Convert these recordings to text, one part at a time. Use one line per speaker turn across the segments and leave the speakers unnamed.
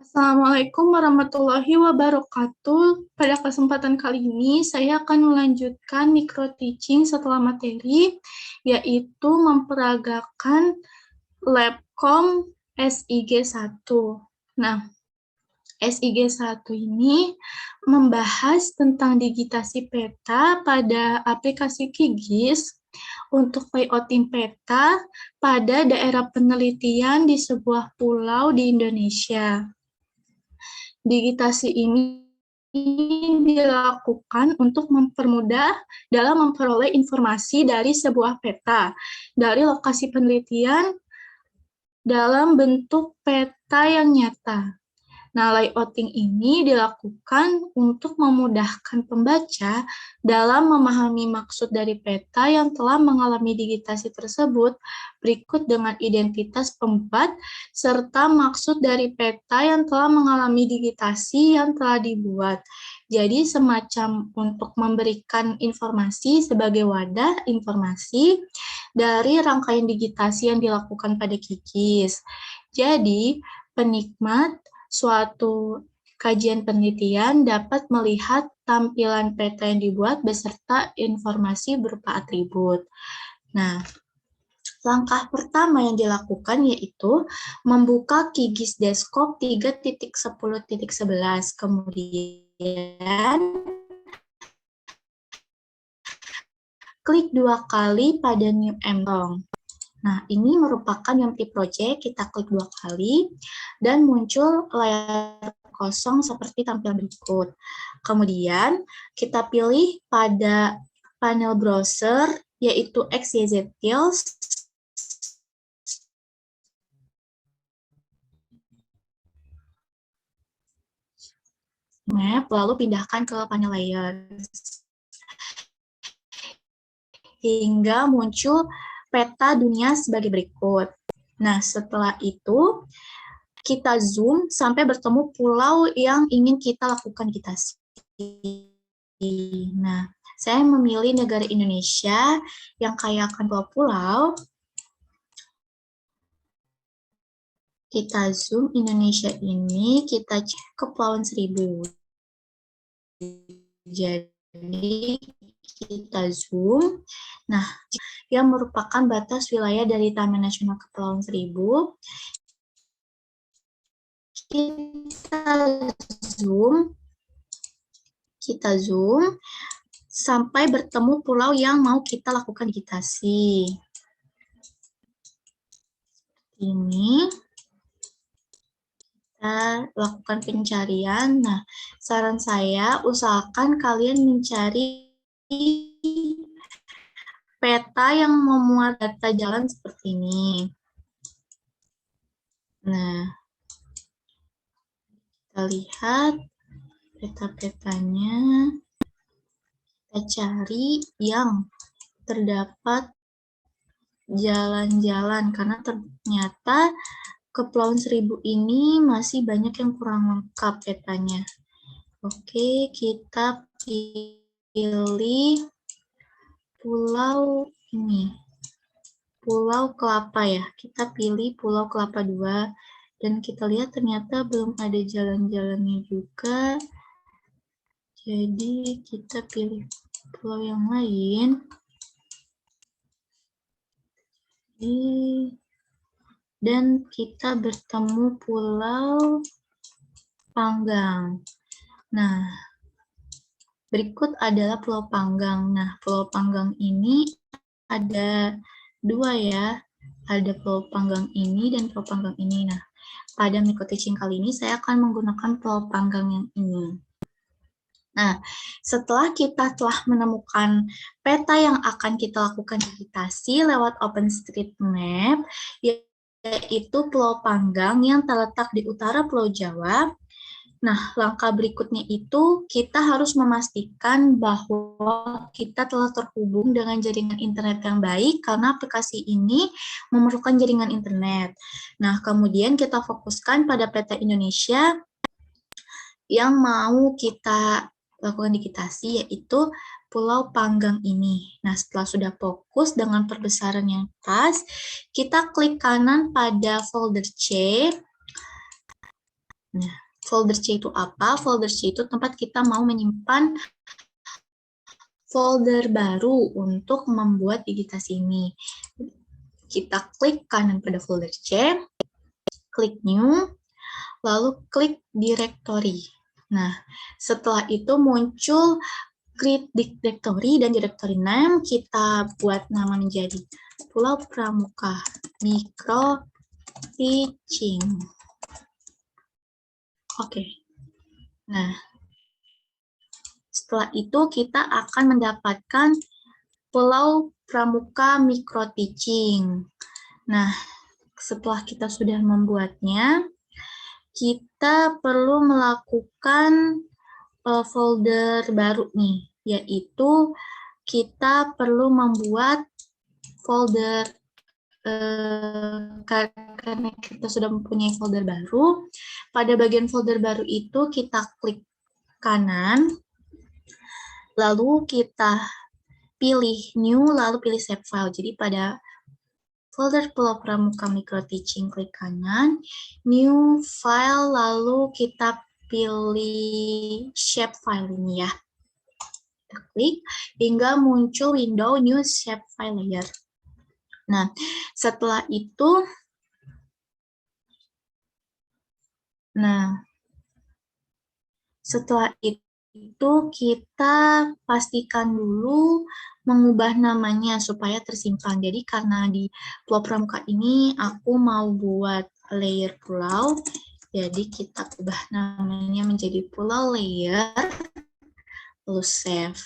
Assalamualaikum warahmatullahi wabarakatuh. Pada kesempatan kali ini, saya akan melanjutkan micro teaching setelah materi, yaitu memperagakan Labcom SIG 1. Nah, SIG 1 ini membahas tentang digitasi peta pada aplikasi QGIS untuk layouting peta pada daerah penelitian di sebuah pulau di Indonesia. Digitasi ini dilakukan untuk mempermudah dalam memperoleh informasi dari sebuah peta dari lokasi penelitian dalam bentuk peta yang nyata. Nah, layouting ini dilakukan untuk memudahkan pembaca dalam memahami maksud dari peta yang telah mengalami digitasi tersebut, berikut dengan identitas pembuat, serta maksud dari peta yang telah mengalami digitasi yang telah dibuat. Jadi, semacam untuk memberikan informasi sebagai wadah informasi dari rangkaian digitasi yang dilakukan pada QGIS. Jadi, penikmat suatu kajian penelitian dapat melihat tampilan peta yang dibuat beserta informasi berupa atribut. Nah, langkah pertama yang dilakukan yaitu membuka QGIS Desktop 3.10.11. Kemudian, klik 2 kali pada New Empty. Nah, ini merupakan empty project, kita klik 2 kali, dan muncul layar kosong seperti tampilan berikut. Kemudian, kita pilih pada panel browser, yaitu XYZ Tools. Map, lalu pindahkan ke panel layers. Hingga muncul peta dunia sebagai berikut. Nah, setelah itu, kita zoom sampai bertemu pulau yang ingin kita lakukan digitasi. Nah, saya memilih negara Indonesia yang kaya akan pulau-pulau. Kita zoom Indonesia ini, kita cek Kepulauan Seribu. Jadi, kita zoom. Nah, yang merupakan batas wilayah dari Taman Nasional Kepulauan Seribu. Kita zoom sampai bertemu pulau yang mau kita lakukan digitasi. Ini kita lakukan pencarian. Nah, saran saya usahakan kalian mencari peta yang memuat data jalan seperti ini. Nah, kita lihat peta-petanya. Kita cari yang terdapat jalan-jalan, karena ternyata Kepulauan Seribu ini masih banyak yang kurang lengkap petanya. Oke, kita pilih pulau ini. Pulau Kelapa ya. Kita pilih Pulau Kelapa 2. Dan kita lihat ternyata belum ada jalan-jalannya juga. Jadi kita pilih pulau yang lain. Dan kita bertemu Pulau Panggang. Nah, berikut adalah Pulau Panggang. Nah, Pulau Panggang ini ada 2 ya. Ada Pulau Panggang ini dan Pulau Panggang ini. Nah, pada micro teaching kali ini saya akan menggunakan Pulau Panggang yang ini. Nah, setelah kita telah menemukan peta yang akan kita lakukan digitasi lewat OpenStreetMap, yaitu Pulau Panggang yang terletak di utara Pulau Jawa. Nah, langkah berikutnya itu kita harus memastikan bahwa kita telah terhubung dengan jaringan internet yang baik karena aplikasi ini memerlukan jaringan internet. Nah, kemudian kita fokuskan pada peta Indonesia yang mau kita lakukan digitasi, yaitu Pulau Panggang ini. Nah, setelah sudah fokus dengan perbesaran yang pas, kita klik kanan pada folder C. Nah, folder C itu apa? Folder C itu tempat kita mau menyimpan folder baru untuk membuat digitasi ini. Kita klik kanan pada folder C, klik New, lalu klik Directory. Nah, setelah itu muncul create directory dan directory name, kita buat nama menjadi Pulau Pramuka Micro Teaching. Oke. Nah, setelah itu kita akan mendapatkan Pulau Pramuka Micro Teaching. Nah, setelah kita sudah membuatnya, kita perlu melakukan folder baru nih, yaitu kita perlu membuat folder karena kita sudah mempunyai folder baru. Pada bagian folder baru itu kita klik kanan, lalu kita pilih New, lalu pilih Save File. Jadi pada folder Pulau Pramuka Micro Teaching, klik kanan, New File, lalu kita pilih Shape File ini ya. Kita klik hingga muncul window New Shape File Layer. Nah, setelah itu, kita pastikan dulu mengubah namanya supaya tersimpan. Jadi karena di Pulau Pramuka ini aku mau buat layer pulau, jadi kita ubah namanya menjadi pulau layer, lalu save.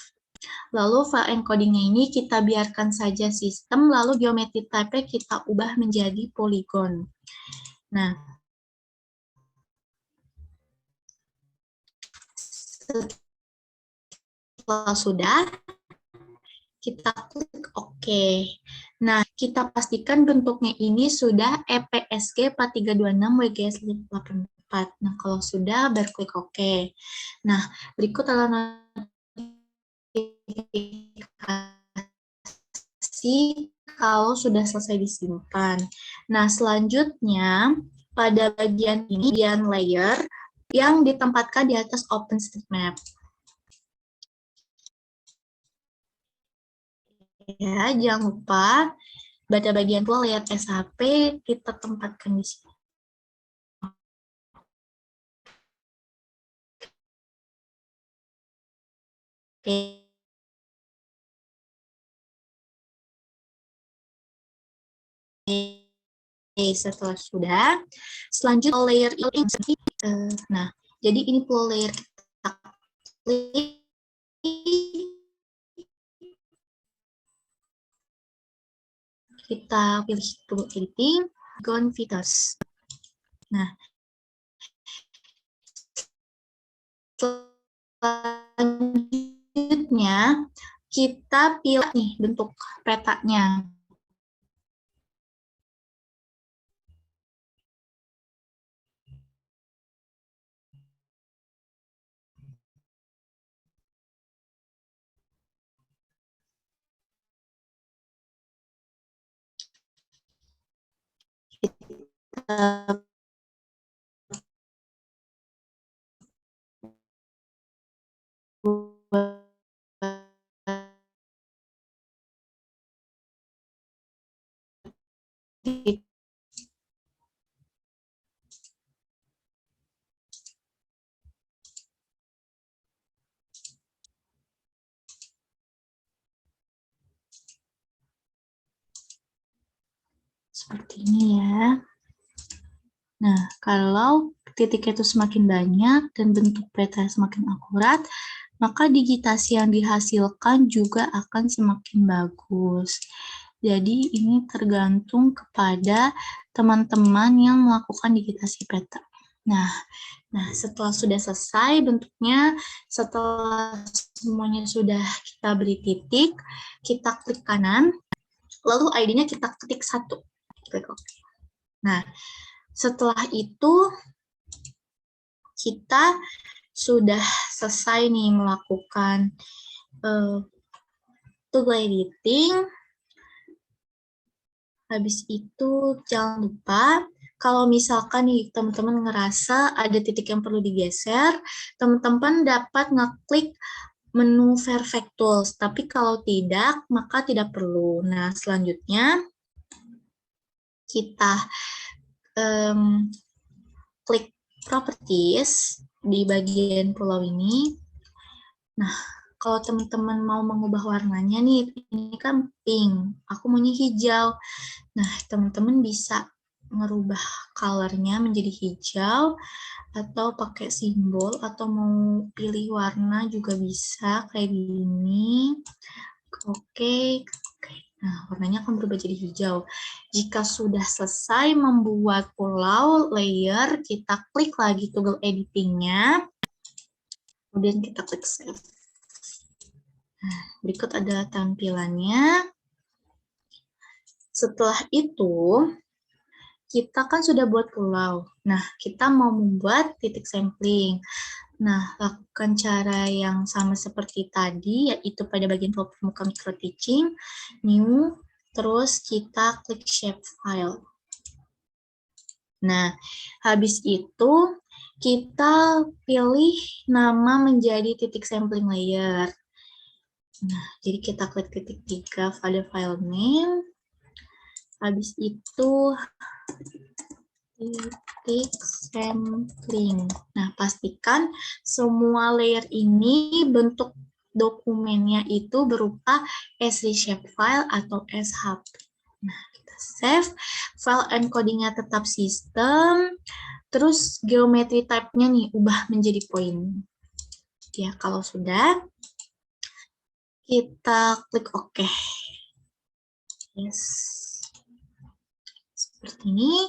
Lalu file encodingnya ini kita biarkan saja sistem, lalu geometry type-nya kita ubah menjadi polygon. Nah, setelah sudah, kita klik OK. Nah, kita pastikan bentuknya ini sudah EPSG 4326 WGS 584. Nah, kalau sudah, baru klik OK. Nah, berikut adalah notifikasi kalau sudah selesai disimpan. Nah, selanjutnya, pada bagian ini, bagian layer yang ditempatkan di atas OpenStreetMap. Ya, jangan lupa pada bagian pulau layer SHP kita tempatkan di sini. Oke. Setelah sudah, selanjutnya layer ini. Nah, jadi ini pulau layer kita klik. Kita pilih tool editing, Gonvitas. Nah, selanjutnya kita pilih nih bentuk petanya. Seperti ini ya. Nah, kalau titiknya itu semakin banyak dan bentuk peta semakin akurat, maka digitasi yang dihasilkan juga akan semakin bagus. Jadi ini tergantung kepada teman-teman yang melakukan digitasi peta. Nah, setelah sudah selesai bentuknya, setelah semuanya sudah kita beri titik, kita klik kanan, lalu ID-nya kita ketik 1. Klik OK. Nah, setelah itu kita sudah selesai nih melakukan tool editing. Habis itu jangan lupa kalau misalkan nih teman-teman ngerasa ada titik yang perlu digeser, teman-teman dapat ngeklik menu Perfect Tools. Tapi kalau tidak, maka tidak perlu. Nah, selanjutnya kita klik Properties di bagian pulau ini. Nah, kalau teman-teman mau mengubah warnanya nih, ini kan pink, aku maunya hijau. Nah, teman-teman bisa ngerubah colornya menjadi hijau, atau pakai simbol, atau mau pilih warna juga bisa, kayak gini. Oke. Nah, warnanya akan berubah jadi hijau. Jika sudah selesai membuat pulau layer, kita klik lagi toggle editingnya, kemudian kita klik save. Nah, berikut adalah tampilannya. Setelah itu, kita kan sudah buat pulau. Nah, kita mau membuat titik sampling. Nah, lakukan cara yang sama seperti tadi, yaitu pada bagian pramuka micro teaching, new, terus kita klik shape file. Nah, habis itu kita pilih nama menjadi titik sampling layer. Nah, jadi kita klik titik 3 pada file name. Habis itu titik sampling. Nah, pastikan semua layer ini bentuk dokumennya itu berupa as shapefile atau as hub. Nah, kita save. File encodingnya tetap sistem. Terus geometry type-nya nih ubah menjadi point. Ya, kalau sudah, kita klik OK. Yes. Seperti ini.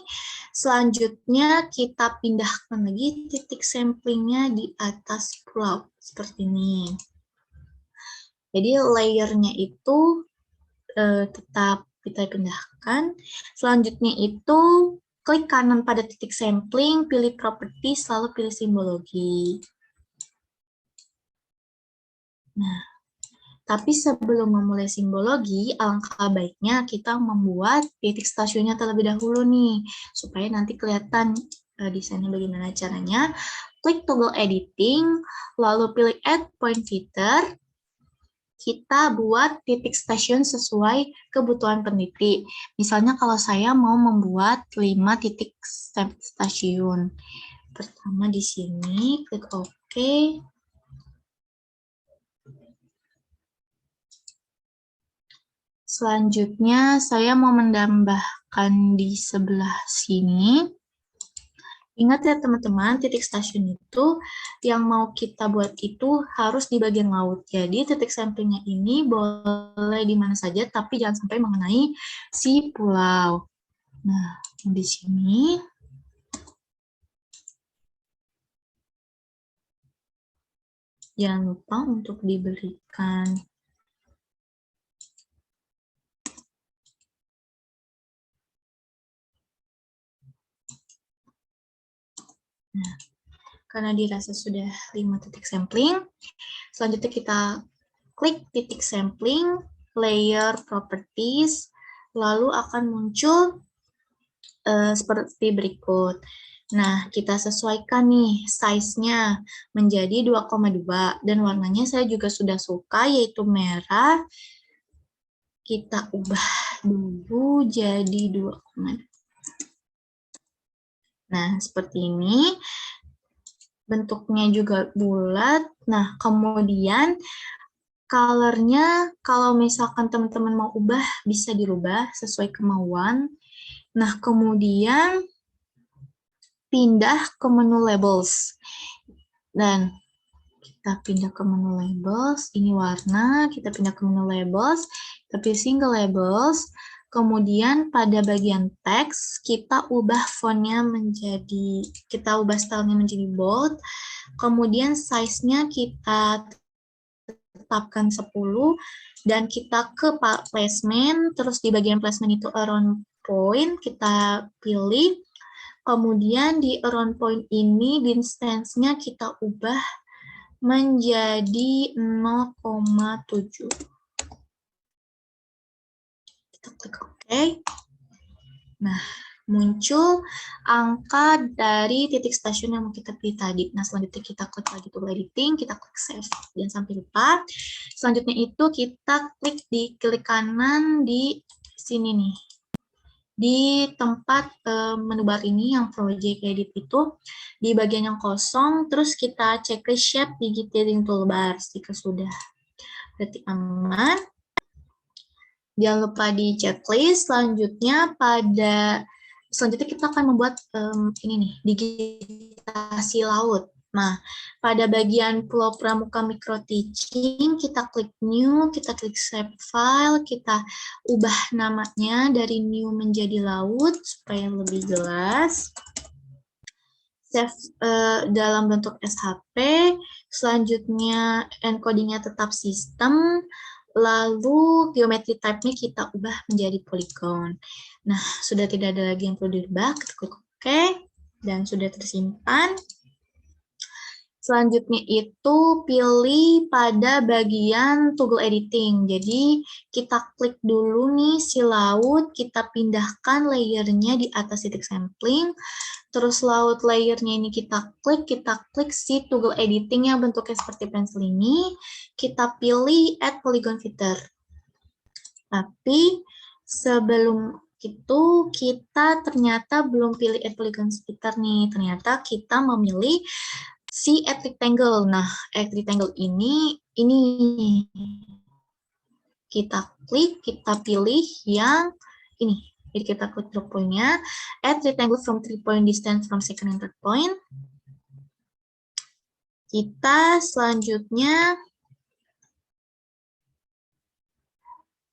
Selanjutnya kita pindahkan lagi titik samplingnya di atas pulau. Seperti ini. Jadi layernya itu tetap kita pindahkan. Selanjutnya itu klik kanan pada titik sampling, pilih properties, lalu pilih simbologi. Nah, tapi sebelum memulai simbologi, alangkah baiknya kita membuat titik stasiunnya terlebih dahulu nih, supaya nanti kelihatan desainnya bagaimana caranya. Klik toggle editing, lalu pilih add point feeder. Kita buat titik stasiun sesuai kebutuhan peneliti. Misalnya kalau saya mau membuat 5 titik stasiun. Pertama di sini, klik OK. Selanjutnya saya mau menambahkan di sebelah sini. Ingat ya teman-teman, titik stasiun itu yang mau kita buat itu harus di bagian laut. Jadi titik samplingnya ini boleh di mana saja, tapi jangan sampai mengenai si pulau. Nah, di sini. Jangan lupa untuk diberikan nah, karena dirasa sudah 5 titik sampling, selanjutnya kita klik titik sampling, layer properties, lalu akan muncul seperti berikut. Nah, kita sesuaikan nih size-nya menjadi 2,2 dan warnanya saya juga sudah suka yaitu merah. Kita ubah dulu jadi 2,2. Nah, seperti ini. Bentuknya juga bulat. Nah, kemudian color-nya kalau misalkan teman-teman mau ubah bisa dirubah sesuai kemauan. Nah, kemudian pindah ke menu labels. Dan kita pindah ke menu labels, ini warna, kita pindah ke menu labels, tapi single labels, kemudian pada bagian teks, kita ubah fontnya menjadi, kita ubah stylenya menjadi bold, kemudian size-nya kita tetapkan 10, dan kita ke placement, terus di bagian placement itu around point, kita pilih, kemudian di around point ini, distance-nya kita ubah menjadi 0,7. Kita klik OK. Nah, muncul angka dari titik stasiun yang mau kita pilih tadi. Nah, selanjutnya kita klik lagi tool editing, kita klik save. Jangan sampai lupa. Selanjutnya itu kita klik di klik kanan di sini nih. Di tempat menu bar ini yang project edit itu, di bagian yang kosong, terus kita checklist shape di detailing toolbar jika sudah. Berarti aman. Jangan lupa di checklist. Selanjutnya kita akan membuat ini nih, digitasi laut. Nah, pada bagian Pulau Pramuka Micro Teaching, kita klik new, kita klik save file, kita ubah namanya dari new menjadi laut supaya lebih jelas. Save dalam bentuk SHP, selanjutnya encodingnya tetap sistem, lalu geometri type-nya kita ubah menjadi polygon. Nah, sudah tidak ada lagi yang perlu dirubah, kita klik OK, dan sudah tersimpan. Selanjutnya itu pilih pada bagian toggle editing. Jadi kita klik dulu nih si laut, kita pindahkan layernya di atas titik sampling. Terus laut layernya ini kita klik si toggle editing yang bentuknya seperti pensil ini. Kita pilih add polygon filter. Tapi sebelum itu kita ternyata belum pilih add polygon filter nih. Ternyata kita memilih si add rectangle. Nah, add rectangle ini kita klik, kita pilih yang ini. Jadi kita klik drop point-nya, add rectangle from 3 point distance from second and third point. Kita selanjutnya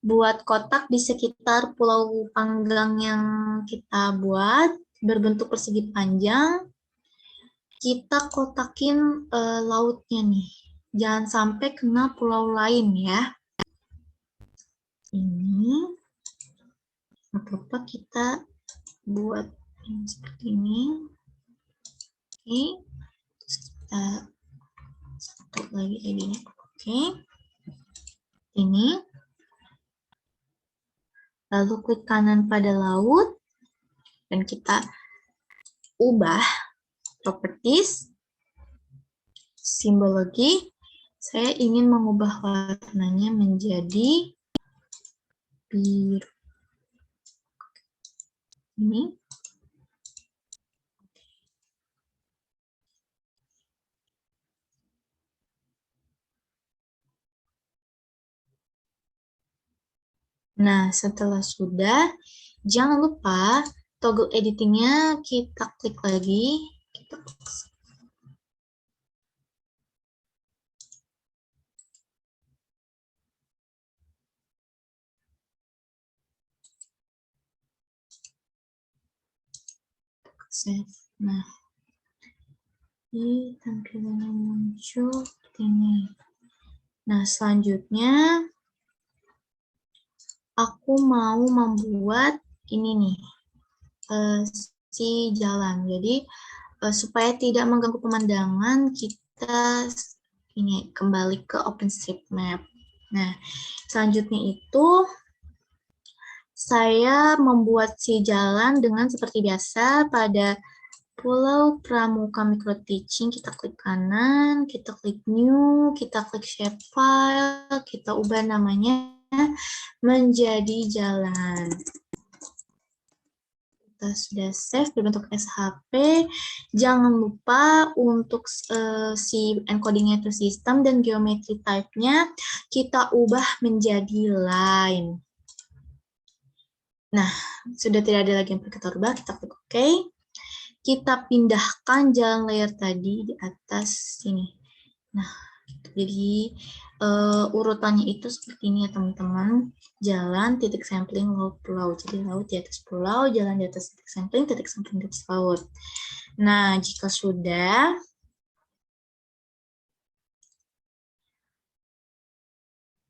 buat kotak di sekitar pulau panggang yang kita buat, berbentuk persegi panjang. Kita kotakin lautnya nih. Jangan sampai kena pulau lain ya. Ini. Apa kita buat ini seperti ini. Oke. Terus kita satu lagi ID-nya. Oke. Ini. Lalu klik kanan pada laut. Dan kita ubah properties, simbologi. Saya ingin mengubah warnanya menjadi biru. Ini. Nah, setelah sudah, jangan lupa toggle editingnya kita klik lagi. Kita klik. Save. Nah, ini tampilannya muncul seperti ini. Nah, selanjutnya aku mau membuat ini nih, si jalan. Jadi supaya tidak mengganggu pemandangan, kita ini kembali ke OpenStreetMap. Nah, selanjutnya itu saya membuat si jalan dengan seperti biasa pada Pulau Pramuka Micro Teaching. Kita klik kanan, kita klik new, kita klik shape file, kita ubah namanya menjadi jalan. Kita sudah save berbentuk SHP. Jangan lupa untuk si encodingnya itu sistem dan geometri type-nya kita ubah menjadi line. Nah, sudah tidak ada lagi yang perlu kita ubah, kita klik OK. Kita pindahkan jalan layer tadi di atas sini. Nah, jadi urutannya itu seperti ini ya teman-teman. Jalan, titik sampling, laut, pulau. Jadi laut di atas pulau, jalan di atas titik sampling di atas laut. Nah, jika sudah,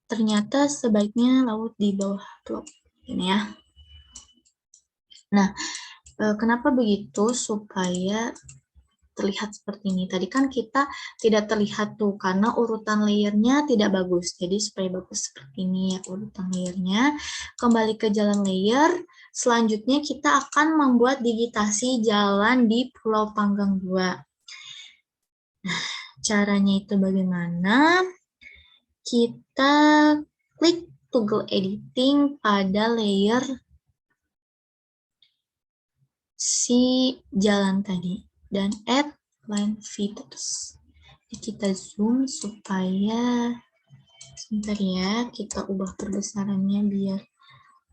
ternyata sebaiknya laut di bawah pulau. Ini ya. Nah, kenapa begitu? Supaya terlihat seperti ini. Tadi kan kita tidak terlihat tuh karena urutan layernya tidak bagus. Jadi supaya bagus seperti ini ya urutan layernya. Kembali ke jalan layer. Selanjutnya kita akan membuat digitasi jalan di Pulau Panggang 2. Nah, caranya itu bagaimana? Kita klik toggle editing pada layer si jalan tadi dan add line feathers. Kita zoom supaya sebentar ya, kita ubah perbesarannya biar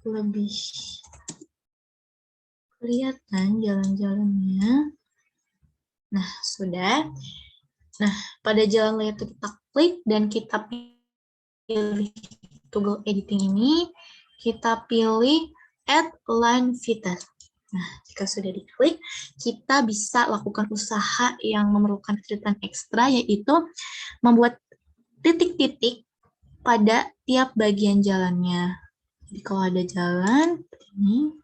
lebih kelihatan jalan-jalannya. Nah, sudah. Nah, pada jalan layer itu kita klik dan kita pilih toggle editing ini, kita pilih add line feather. Nah, jika sudah diklik, kita bisa lakukan usaha yang memerlukan kesulitan ekstra, yaitu membuat titik-titik pada tiap bagian jalannya. Jadi kalau ada jalan, ini,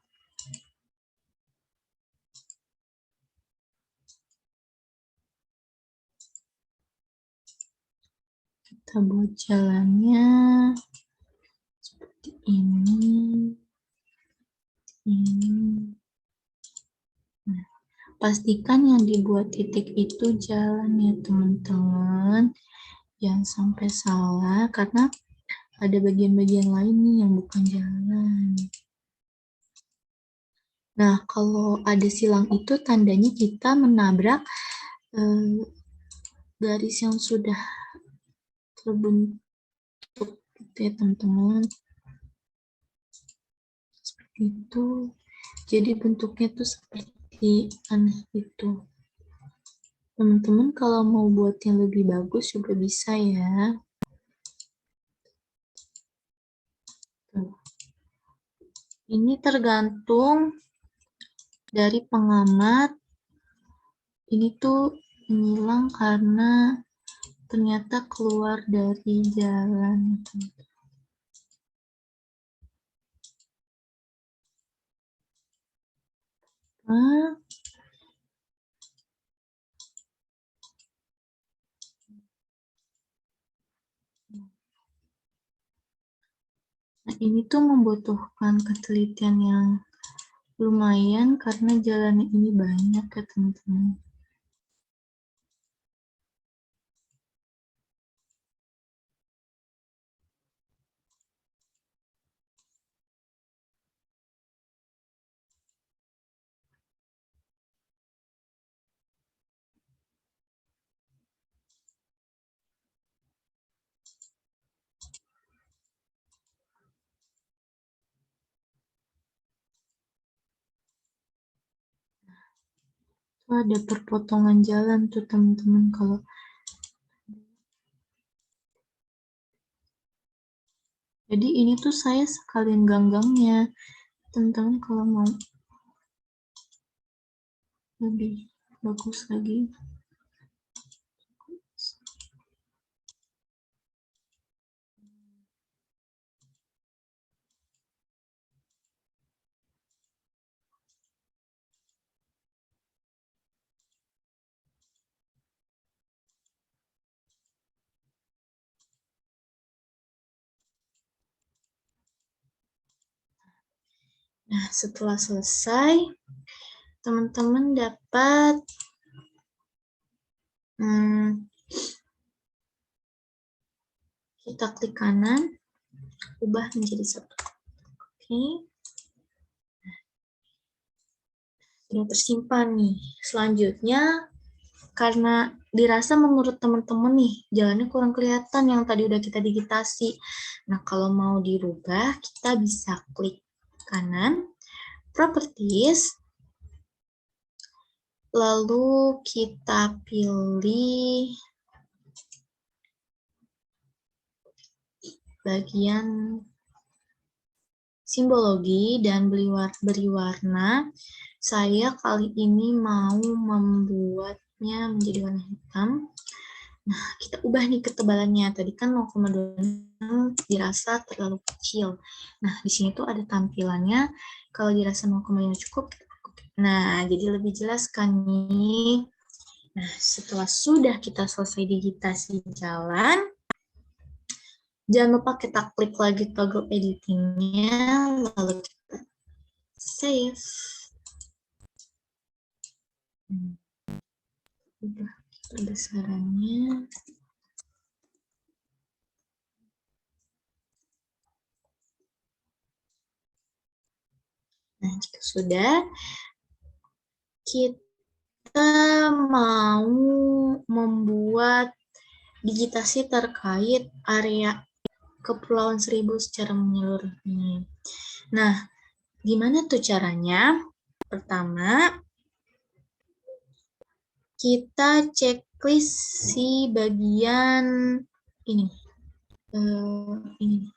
kita buat jalannya seperti ini. Nah, pastikan yang dibuat titik itu jalan ya teman-teman. Jangan sampai salah karena ada bagian-bagian lain nih yang bukan jalan. Nah, kalau ada silang itu tandanya kita menabrak garis yang sudah terbentuk gitu ya teman-teman. Seperti itu. Jadi bentuknya tuh seperti aneh itu. Teman-teman kalau mau buat yang lebih bagus juga bisa ya. Tuh. Ini tergantung dari pengamat. Ini tuh menghilang karena ternyata keluar dari jalan. Nah, ini tuh membutuhkan ketelitian yang lumayan karena jalannya ini banyak ya teman-teman. Tuh ada perpotongan jalan tuh teman-teman kalau jadi ini tuh saya sekalian ganggangnya teman-teman kalau mau lebih bagus lagi. Nah, setelah selesai, teman-teman dapat kita klik kanan, ubah menjadi satu. Oke. Sudah tersimpan nih. Selanjutnya, karena dirasa menurut teman-teman nih, jalannya kurang kelihatan yang tadi udah kita digitasi. Nah, kalau mau dirubah, kita bisa klik kanan, Properties, lalu kita pilih bagian simbologi dan beri warna. Saya kali ini mau membuatnya menjadi warna hitam. Nah, kita ubah nih ketebalannya. Tadi kan 0,26 dirasa terlalu kecil. Nah, di sini tuh ada tampilannya. Kalau dirasa 0,5 cukup. Nah, jadi lebih jelas kan nih. Nah, setelah sudah kita selesai digitasi jalan, jangan lupa kita klik lagi toggle editingnya, lalu kita save. Udah besarannya. Nah, jika sudah, kita mau membuat digitasi terkait area Kepulauan Seribu secara menyeluruh ini. Nah, gimana tuh caranya? Pertama, kita checklist si bagian ini. Ini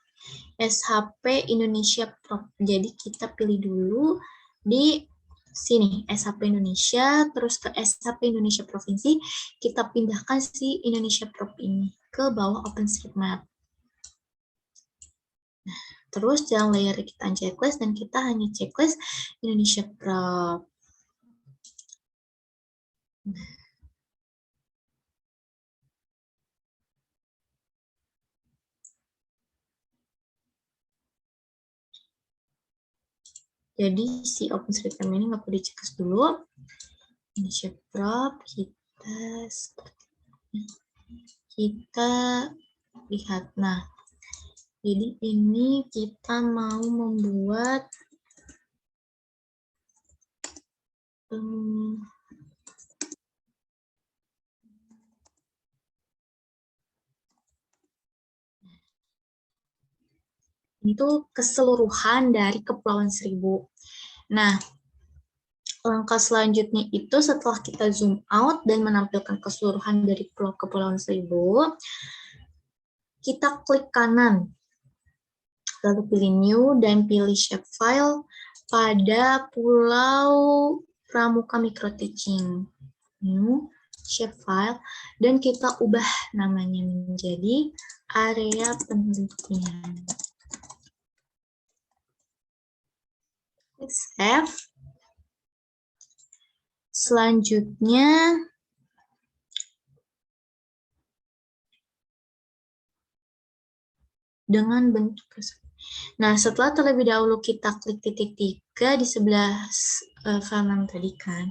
SHP Indonesia Prop. Jadi kita pilih dulu di sini SHP Indonesia, terus ke SHP Indonesia Provinsi, kita pindahkan si Indonesia Prop ini ke bawah OpenStreetMap. Nah, terus jangan layer kita checklist dan kita hanya checklist Indonesia Prop. Jadi si OpenStreetMap ini nggak perlu dicek dulu. Indonesia Prop kita lihat. Nah, jadi ini kita mau membuat itu keseluruhan dari Kepulauan Seribu. Nah, langkah selanjutnya itu setelah kita zoom out dan menampilkan keseluruhan dari Kepulauan Seribu, kita klik kanan, lalu pilih new dan pilih shapefile pada Pulau Pramuka Micro Teaching. New shapefile dan kita ubah namanya menjadi area penelitian. Klik save. Selanjutnya, dengan bentuk. Nah, setelah terlebih dahulu kita klik titik 3 di sebelah file tadi kan.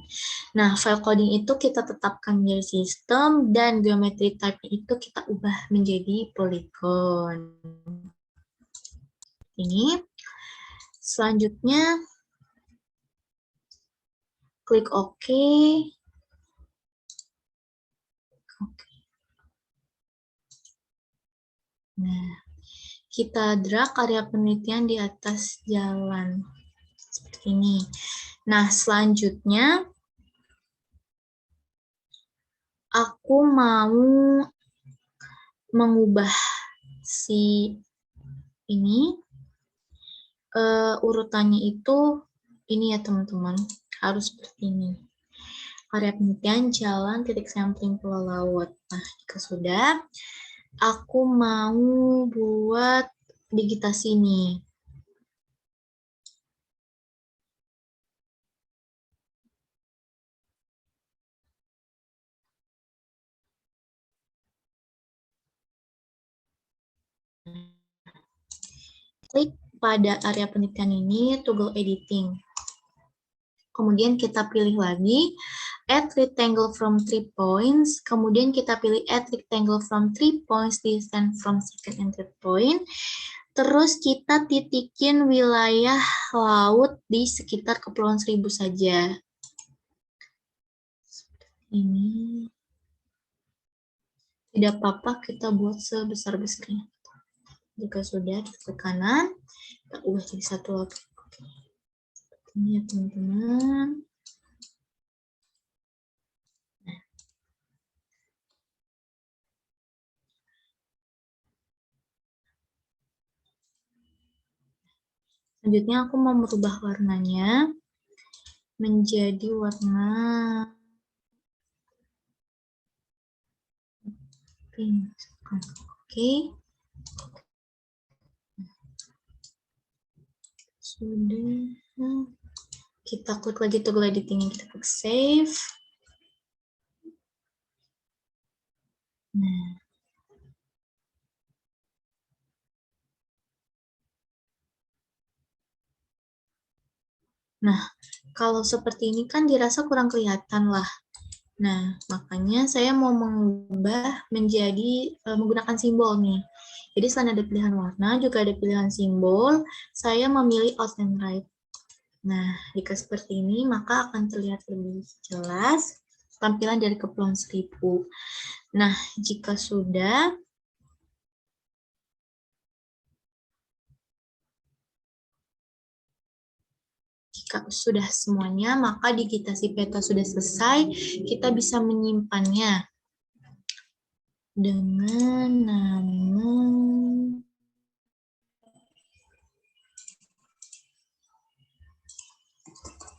Nah, file coding itu kita tetapkan menjadi sistem dan geometry type itu kita ubah menjadi polygon. Ini. Selanjutnya, klik OK. Nah, kita drag area penelitian di atas jalan. Seperti ini. Nah, selanjutnya, aku mau mengubah si ini urutannya itu ini ya teman-teman, harus seperti ini. Area penelitian jalan titik sampling pulau laut. Nah, jika sudah, aku mau buat digitasi ini. Klik pada area penelitian ini, toggle editing. Kemudian kita pilih lagi add rectangle from 3 points. Kemudian kita pilih add rectangle from 3 points distance from second and third point. Terus kita titikin wilayah laut di sekitar Kepulauan Seribu saja. Ini tidak apa-apa kita buat sebesar-besarnya. Jika sudah, kita klik kanan, kita ubah jadi satu lagi. Ini ya teman-teman. Selanjutnya aku mau merubah warnanya menjadi warna pink. Oke. Sudah. Kita klik lagi toggle editing, kita klik save. Nah, kalau seperti ini kan dirasa kurang kelihatan lah. Nah, makanya saya mau mengubah menjadi menggunakan simbol nih. Jadi selain ada pilihan warna, juga ada pilihan simbol, saya memilih out and right. Nah, jika seperti ini, maka akan terlihat lebih jelas tampilan dari Kepulauan Seribu. Nah, jika sudah, semuanya, maka digitasi peta sudah selesai, kita bisa menyimpannya dengan nama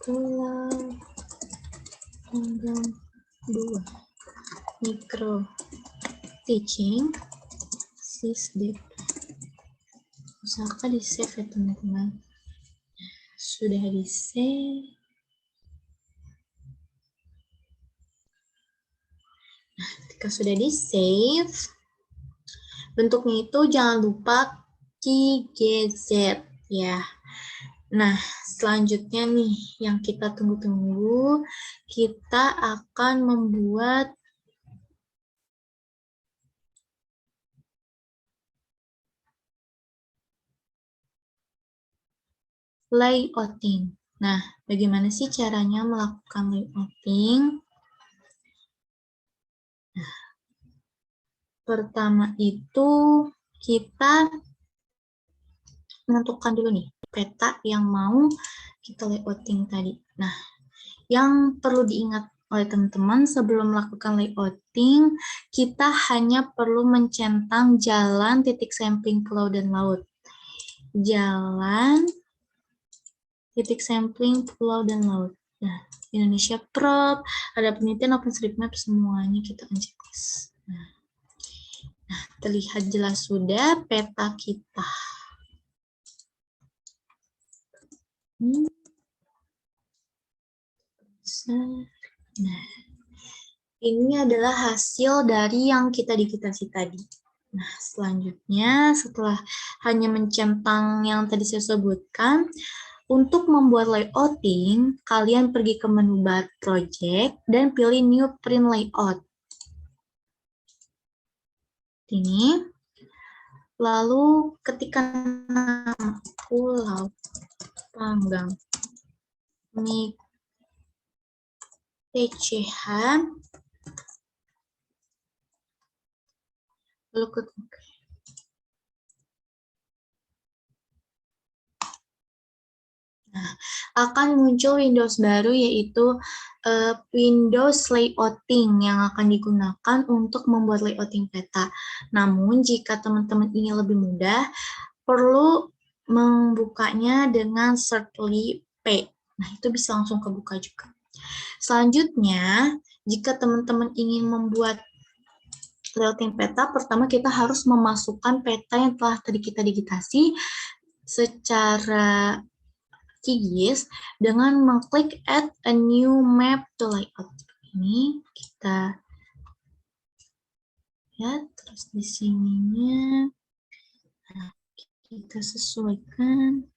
Pulau Panggang 2 Micro Teaching Sysdep. Usahakan di save ya teman-teman. Sudah di save. Nah, ketika sudah di save, bentuknya itu jangan lupa QGZ ya. Nah, selanjutnya nih yang kita tunggu-tunggu, kita akan membuat layouting. Nah, bagaimana sih caranya melakukan layouting? Nah, pertama itu kita menentukan dulu nih peta yang mau kita layouting tadi. Nah, yang perlu diingat oleh teman-teman sebelum melakukan layouting, kita hanya perlu mencentang jalan titik sampling pulau dan laut. Jalan titik sampling pulau dan laut. Nah, Indonesia Prop, ada penelitian OpenStreetMap, semuanya kita unchecklist. Nah, terlihat jelas sudah peta kita. Nah, ini adalah hasil dari yang kita digitasi tadi. Nah, selanjutnya setelah hanya mencentang yang tadi saya sebutkan, untuk membuat layouting, kalian pergi ke menu bar project dan pilih new print layout. Ini. Lalu ketika nama Pulau Panggang TCH, lalu klik OK. Nah, akan muncul Windows baru yaitu Windows Layouting yang akan digunakan untuk membuat layouting peta. Namun jika teman-teman ingin lebih mudah, perlu membukanya dengan Certly P. Nah, itu bisa langsung kebuka juga. Selanjutnya, jika teman-teman ingin membuat layouting peta, pertama kita harus memasukkan peta yang telah tadi kita digitasi secara QGIS dengan mengklik add a new map to layout. Ini kita ya, terus di sininya nah, kita sesuaikan.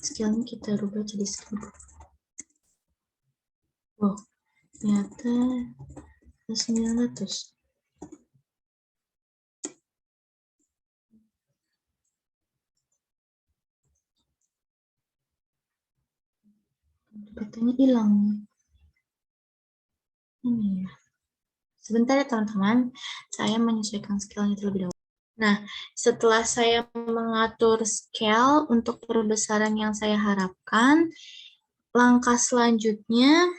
Skillnya kita rubah jadi 1000. Oh, ternyata 900. Petanya hilang. Ini ya. Sebentar ya teman-teman, saya menyesuaikan skillnya terlebih dahulu. Nah, setelah saya mengatur scale untuk perbesaran yang saya harapkan, langkah selanjutnya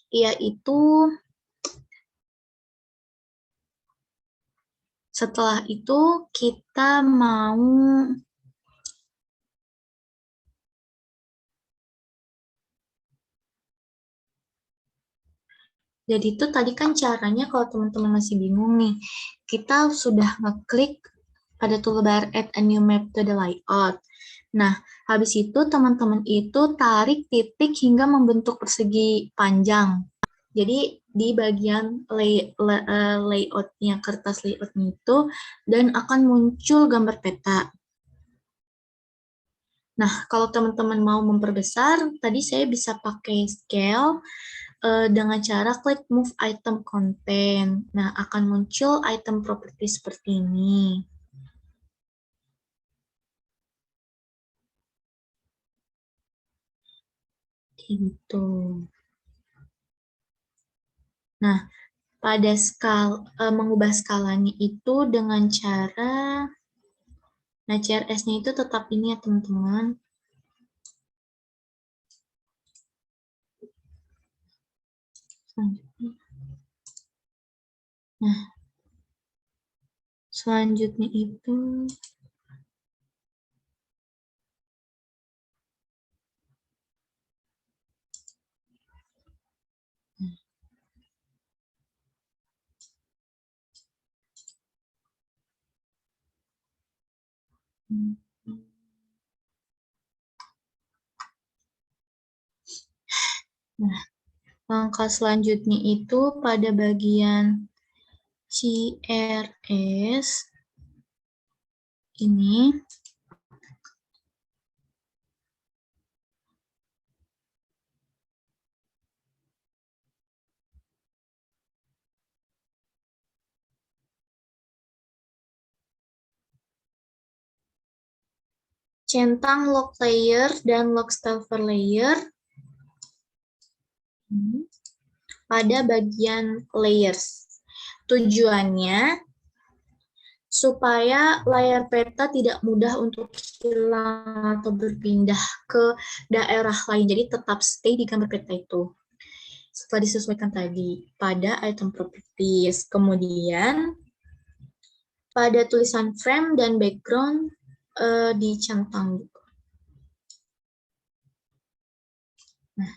yaitu setelah itu kita mau jadi itu tadi kan caranya kalau teman-teman masih bingung nih, kita sudah ngeklik pada toolbar add a new map to the layout. Nah, habis itu teman-teman itu tarik titik hingga membentuk persegi panjang. Jadi di bagian layoutnya, kertas layoutnya itu, dan akan muncul gambar peta. Nah, kalau teman-teman mau memperbesar, tadi saya bisa pakai scale dengan cara klik move item content. Nah, akan muncul item property seperti ini. Gitu. Nah, pada mengubah skalanya itu dengan cara, nah CRS-nya itu tetap ini ya teman-teman. Nah, selanjutnya itu nah, langkah selanjutnya itu pada bagian CRS ini. Centang lock layer dan lock style per layer pada bagian layers. Tujuannya supaya layar peta tidak mudah untuk hilang atau berpindah ke daerah lain. Jadi tetap stay di gambar peta itu. Setelah disesuaikan tadi pada item properties. Kemudian pada tulisan frame dan background dicentang. Nah.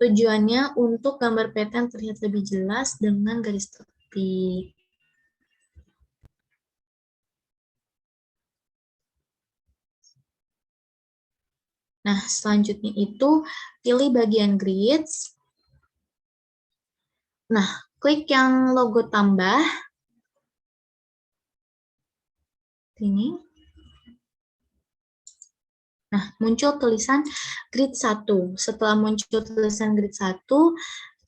Tujuannya untuk gambar peta yang terlihat lebih jelas dengan garis tepi. Nah, selanjutnya itu pilih bagian grids. Nah, klik yang logo tambah. Ini. Nah, muncul tulisan grid 1. Setelah muncul tulisan grid 1,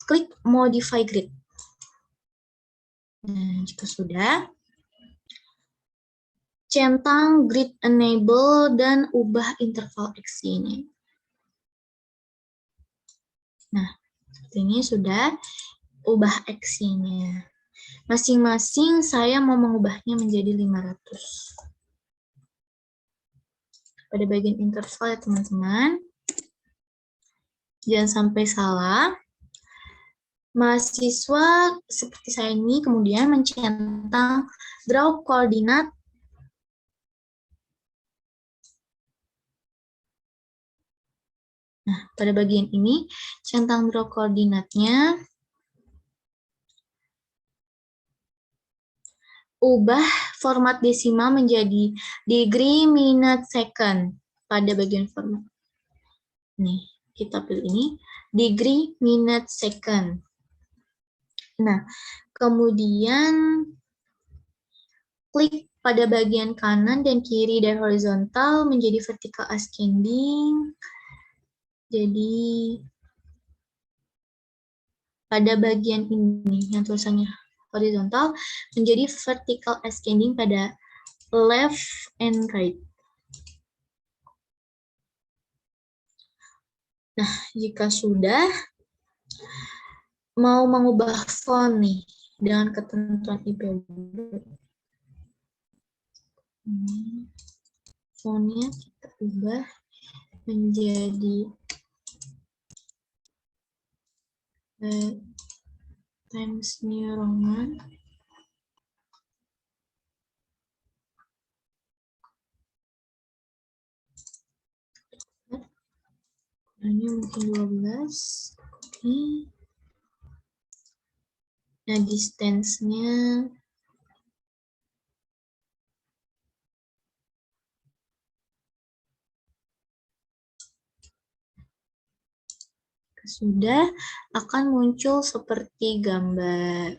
klik modify grid. Nah, jika sudah, centang grid enable dan ubah interval X ini. Nah, seperti ini sudah ubah X-nya. Masing-masing saya mau mengubahnya menjadi 500. Pada bagian interval ya teman-teman. Jangan sampai salah. Mahasiswa seperti saya ini kemudian mencentang draw koordinat. Nah, pada bagian ini, centang draw koordinatnya. Ubah format desimal menjadi degree, minute, second. Pada bagian format. Nih, kita pilih ini. Degree, minute, second. Nah, kemudian klik pada bagian kanan dan kiri dari horizontal menjadi vertical ascending. Jadi pada bagian ini yang tulisannya horizontal menjadi vertical ascending pada left and right. Nah, jika sudah mau mengubah font nih dengan ketentuan IPB. Fontnya kita ubah menjadi Times New Roman. Ini mungkin 12. Oke. Nah, distance-nya sudah akan muncul seperti gambar.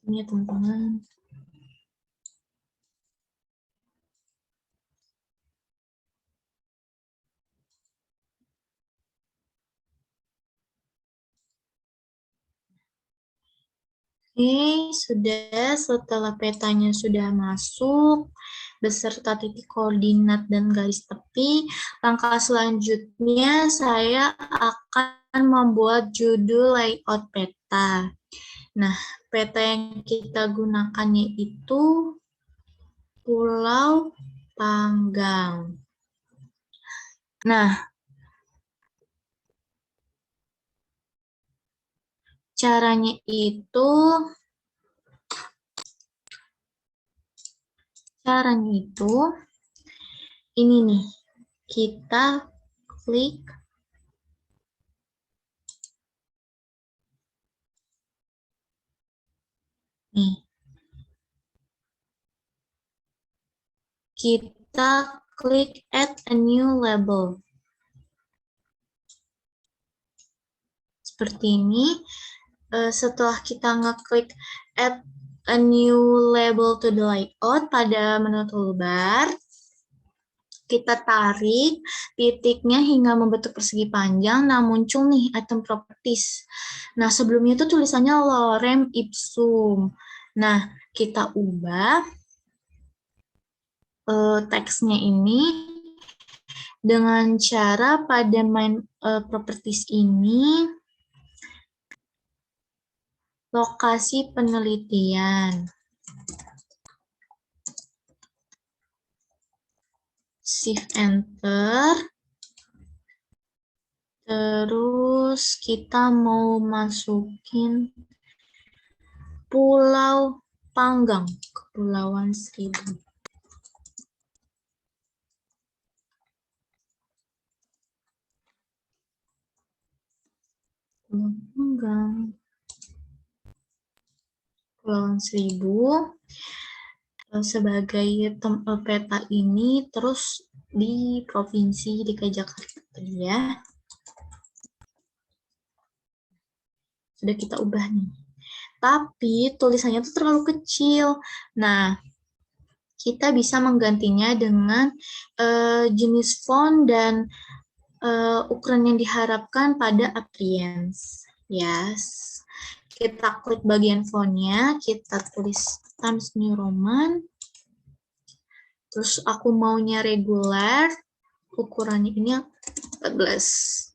Ini ya teman-teman. Oke, sudah setelah petanya sudah masuk, beserta titik koordinat dan garis tepi, langkah selanjutnya saya akan membuat judul layout peta. Nah, peta yang kita gunakannya itu Pulau Panggang. Nah, caranya itu ini nih. Kita klik nih. Kita klik add a new label. Seperti ini. Setelah kita ngeklik add a new label to the layout pada menu toolbar, kita tarik titiknya hingga membentuk persegi panjang. Nah, muncul nih item properties. Nah, sebelumnya itu tulisannya lorem ipsum. Nah, kita ubah teksnya ini dengan cara pada main properties ini lokasi penelitian. Shift Enter. Terus kita mau masukin Pulau Panggang, Kepulauan Seribu. Pulau Panggang, Kepulauan Seribu. Sebagai peta ini terus di Provinsi DKI Jakarta tadi ya. Sudah kita ubah nih. Tapi tulisannya tuh terlalu kecil. Nah, kita bisa menggantinya dengan jenis font dan ukuran yang diharapkan pada appearance. Yes. Kita klik bagian fontnya, kita tulis Times New Roman. Terus aku maunya regular, ukurannya ini 14.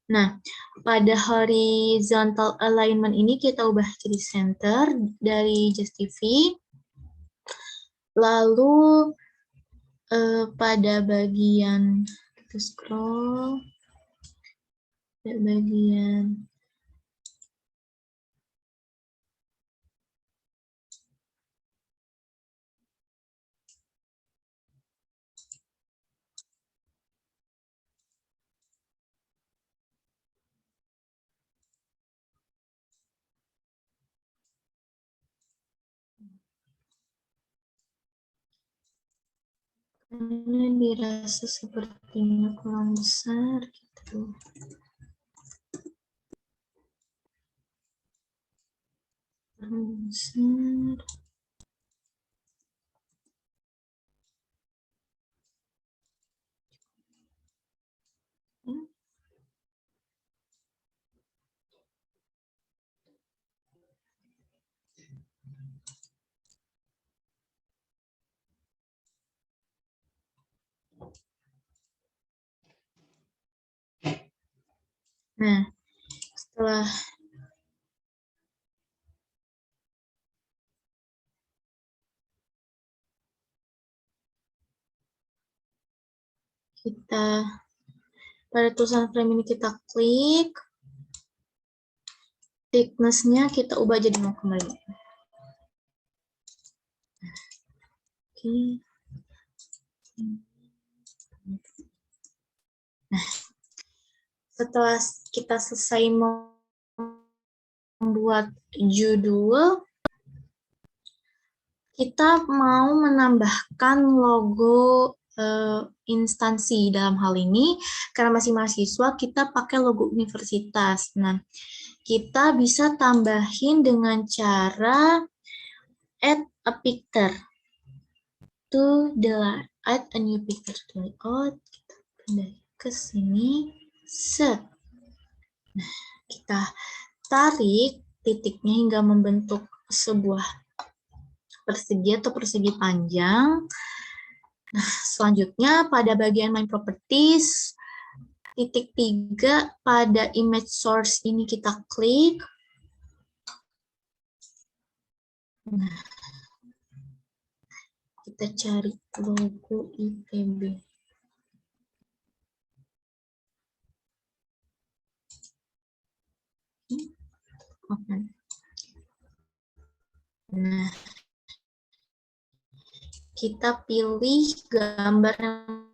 Nah, pada horizontal alignment ini kita ubah jadi center dari Justify. Lalu pada bagian kita scroll, pada bagian Ini dirasa sepertinya kurang besar gitu. Kurang besar. Nah, setelah kita pada tulisan frame ini kita klik, thickness-nya kita ubah jadi 0,5. Oke. Nah, setelah kita selesai membuat judul, kita mau menambahkan logo instansi. Dalam hal ini, karena masih mahasiswa, kita pakai logo universitas. Nah, kita bisa tambahin dengan cara add a picture to the add a new picture to the layout. Kita pindah ke sini, set. Nah, kita tarik titiknya hingga membentuk sebuah persegi atau persegi panjang. Nah, selanjutnya pada bagian main properties, titik 3 pada image source ini kita klik. Nah, kita cari logo IPB. Nah, kita pilih gambar yang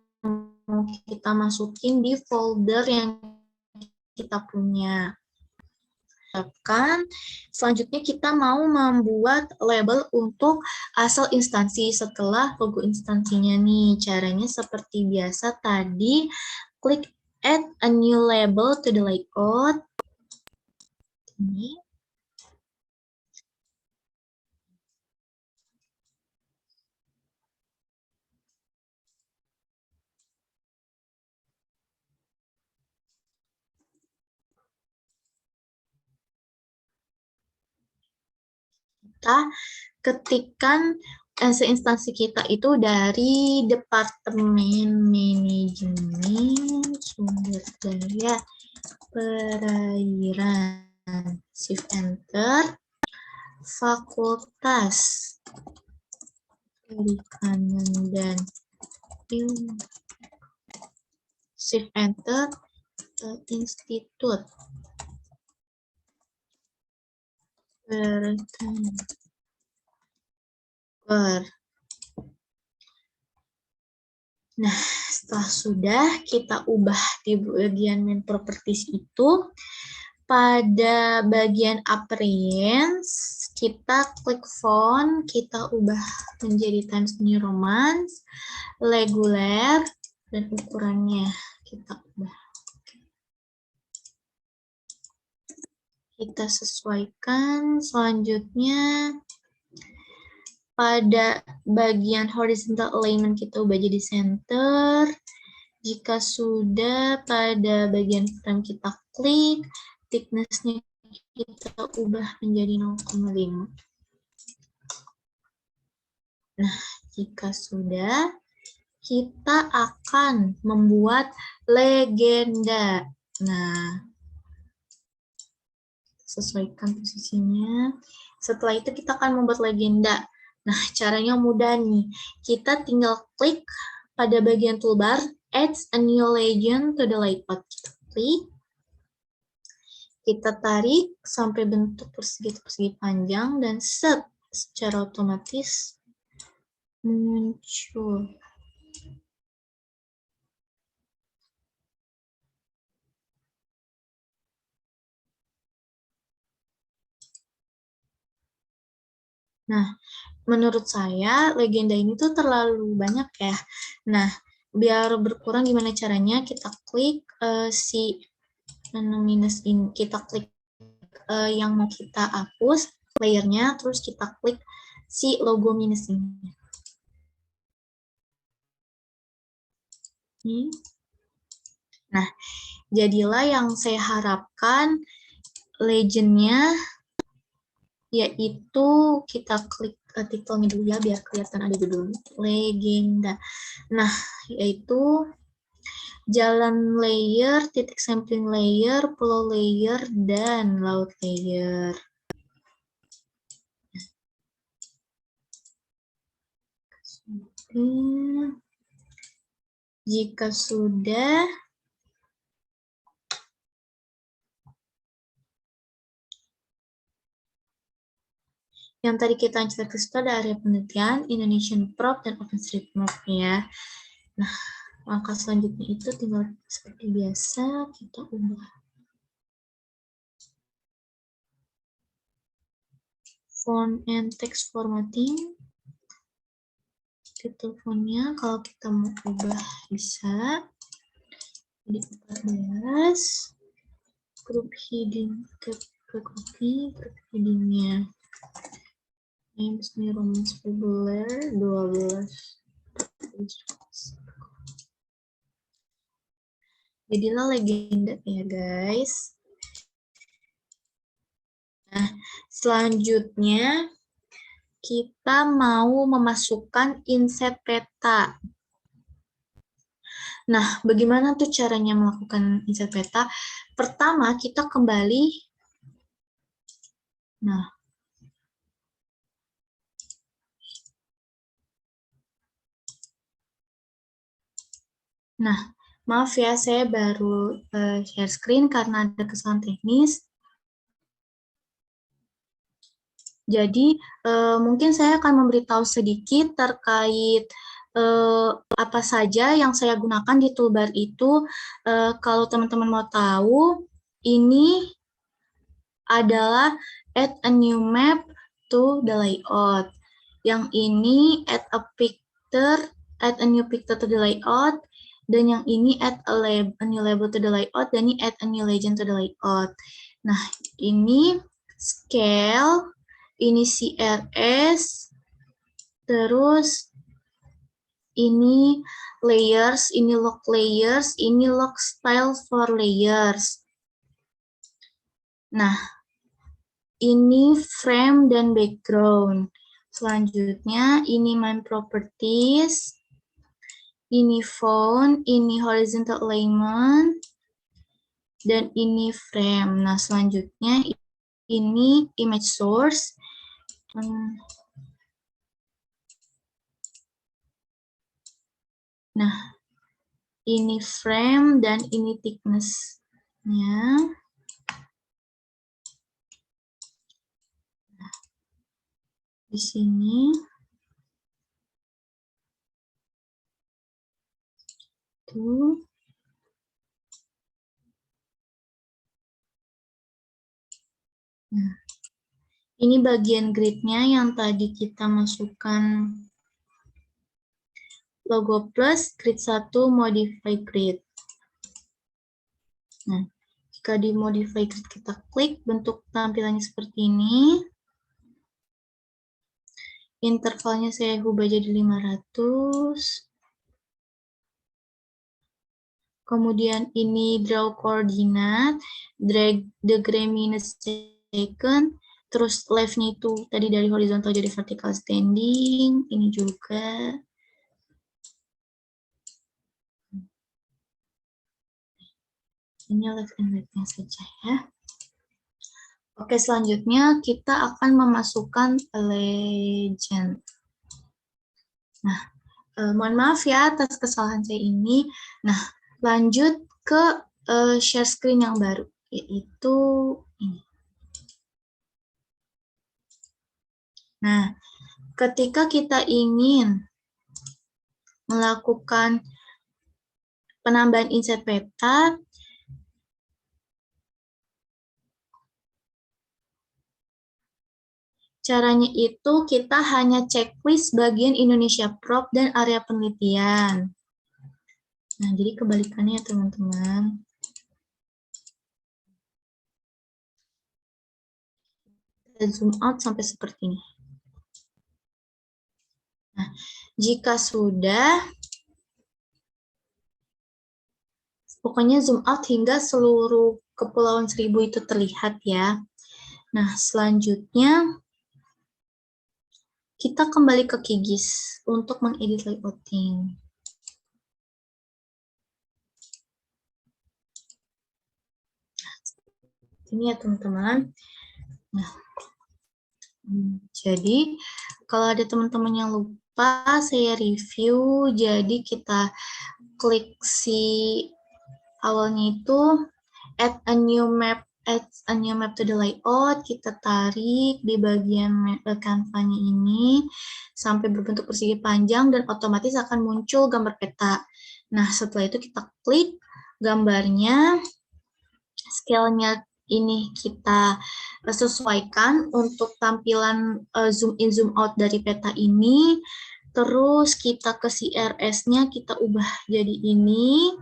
mau kita masukin di folder yang kita punya. Selanjutnya kita mau membuat label untuk asal instansi setelah logo instansinya nih. Caranya seperti biasa tadi, klik add a new label to the layout. Ini. Kita ketikkan instansi kita itu dari Departemen Manajemen Sumber Daya Perairan. Shift Enter. Fakultas Perikanan dan Ilmu. Shift Enter. Institut Perikanan. Nah, setelah sudah kita ubah di bagian main properties itu, pada bagian appearance, kita klik font, kita ubah menjadi Times New Roman, regular, dan ukurannya kita ubah. Kita sesuaikan. Selanjutnya, pada bagian horizontal alignment kita ubah jadi center. Jika sudah, pada bagian frame kita klik, thickness-nya kita ubah menjadi 0,5. Nah, jika sudah, kita akan membuat legenda. Nah, sesuaikan posisinya. Setelah itu kita akan membuat legenda. Nah, caranya mudah nih. Kita tinggal klik pada bagian toolbar, add a new legend to the layout. Kita klik. Kita tarik sampai bentuk persegi panjang dan set, secara otomatis muncul. Nah, menurut saya legenda ini tuh terlalu banyak ya. Nah, biar berkurang gimana caranya? Kita klik si minus ini, kita klik yang mau kita hapus layernya, terus kita klik si logo minus ini. Nah, jadilah yang saya harapkan legendnya, yaitu kita klik titelnya dulu ya, biar kelihatan ada dulu legenda. Nah, yaitu jalan layer, titik sampling layer, pulau layer, dan laut layer. Jika sudah, yang tadi kita checklist itu ada area penelitian, Indonesian Prop, dan OpenStreetMap ya. Nah, langkah selanjutnya itu tinggal seperti biasa kita ubah font and text formatting. Title fontnya kalau kita mau ubah bisa jadi 14. Group heading ke copy, group headingnya Names New Roman Scribbler 12. Jadilah legenda ya guys. Nah, selanjutnya kita mau memasukkan inset peta. Nah, bagaimana tuh caranya melakukan inset peta? Pertama, kita kembali. Nah, maaf ya, saya baru share screen karena ada kesalahan teknis. Jadi, mungkin saya akan memberitahu sedikit terkait apa saja yang saya gunakan di toolbar itu. Kalau teman-teman mau tahu, ini adalah add a new map to the layout. Yang ini add a new picture to the layout. Dan yang ini add a new label to the layout. Dan ini add a new legend to the layout. Nah, ini scale, ini CRS, terus ini layers, ini lock layers, ini lock style for layers. Nah, ini frame dan background. Selanjutnya, ini main properties, ini font, ini horizontal alignment, dan ini frame. Nah, selanjutnya ini image source. Nah, ini frame dan ini thickness-nya. Nah, di sini. Tuh. Nah, ini bagian grid-nya yang tadi kita masukkan logo plus grid 1 modify grid. Nah, jika di modify grid kita klik, bentuk tampilannya seperti ini. Intervalnya saya ubah jadi 500. Kemudian ini draw coordinate, drag the gray minus second, terus left-nya itu tadi dari horizontal jadi vertical standing, ini juga. Ini left and right-nya saja ya. Oke, selanjutnya kita akan memasukkan legend. Nah, mohon maaf ya atas kesalahan saya ini. Nah, lanjut ke share screen yang baru, yaitu ini. Nah, ketika kita ingin melakukan penambahan inset peta, Caranya itu kita hanya checklist bagian Indonesia Prop dan area penelitian. Nah, jadi kebalikannya ya teman-teman. Kita zoom out sampai seperti ini. Nah, jika sudah, pokoknya zoom out hingga seluruh Kepulauan Seribu itu terlihat ya. Nah, selanjutnya kita kembali ke QGIS untuk mengedit layouting. Ini ya teman-teman. Nah, jadi kalau ada teman-teman yang lupa, saya review. Jadi kita klik si awalnya itu add a new map to the layout. Kita tarik di bagian Canva-nya ini sampai berbentuk persegi panjang dan otomatis akan muncul gambar peta. Nah, setelah itu kita klik gambarnya, scale-nya ini kita sesuaikan untuk tampilan zoom in zoom out dari peta ini. Terus kita ke CRS-nya kita ubah jadi ini.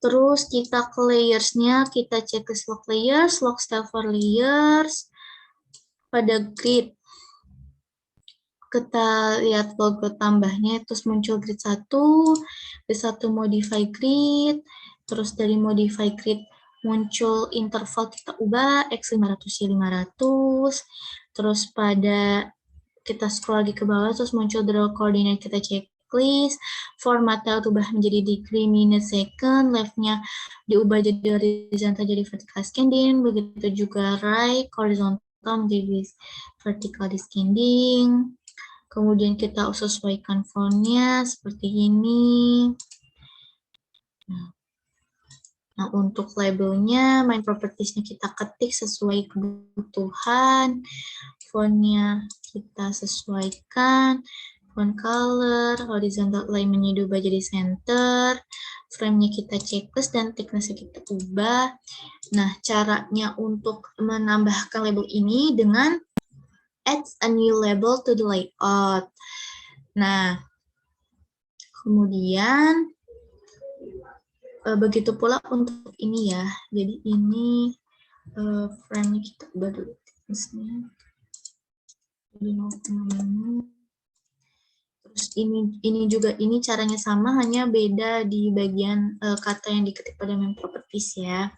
Terus kita ke layers-nya, kita cek ke lock layers, lock style for layers. Pada grid, kita lihat logo tambahnya, terus muncul grid 1, grid 1 modify grid, terus dari modify grid muncul interval kita ubah X500 Y500, terus pada kita scroll lagi ke bawah, terus muncul draw coordinate, kita checklist, formatnya ubah menjadi degree, minute, second, left-nya diubah jadi horizontal jadi vertical descending, begitu juga right, horizontal menjadi vertical descending. Kemudian kita sesuaikan font-nya seperti ini. Nah, untuk labelnya, main properties-nya kita ketik sesuai kebutuhan. Font-nya kita sesuaikan. Font color, horizontal alignment-nya diubah jadi center. Frame-nya kita checklist dan thickness-nya kita ubah. Nah, caranya untuk menambahkan label ini dengan add a new label to the layout. Nah, kemudian begitu pula untuk ini ya. Jadi ini frame-nya kita ubah dulu. Terus ini juga ini caranya sama, hanya beda di bagian kata yang diketik pada main properties ya.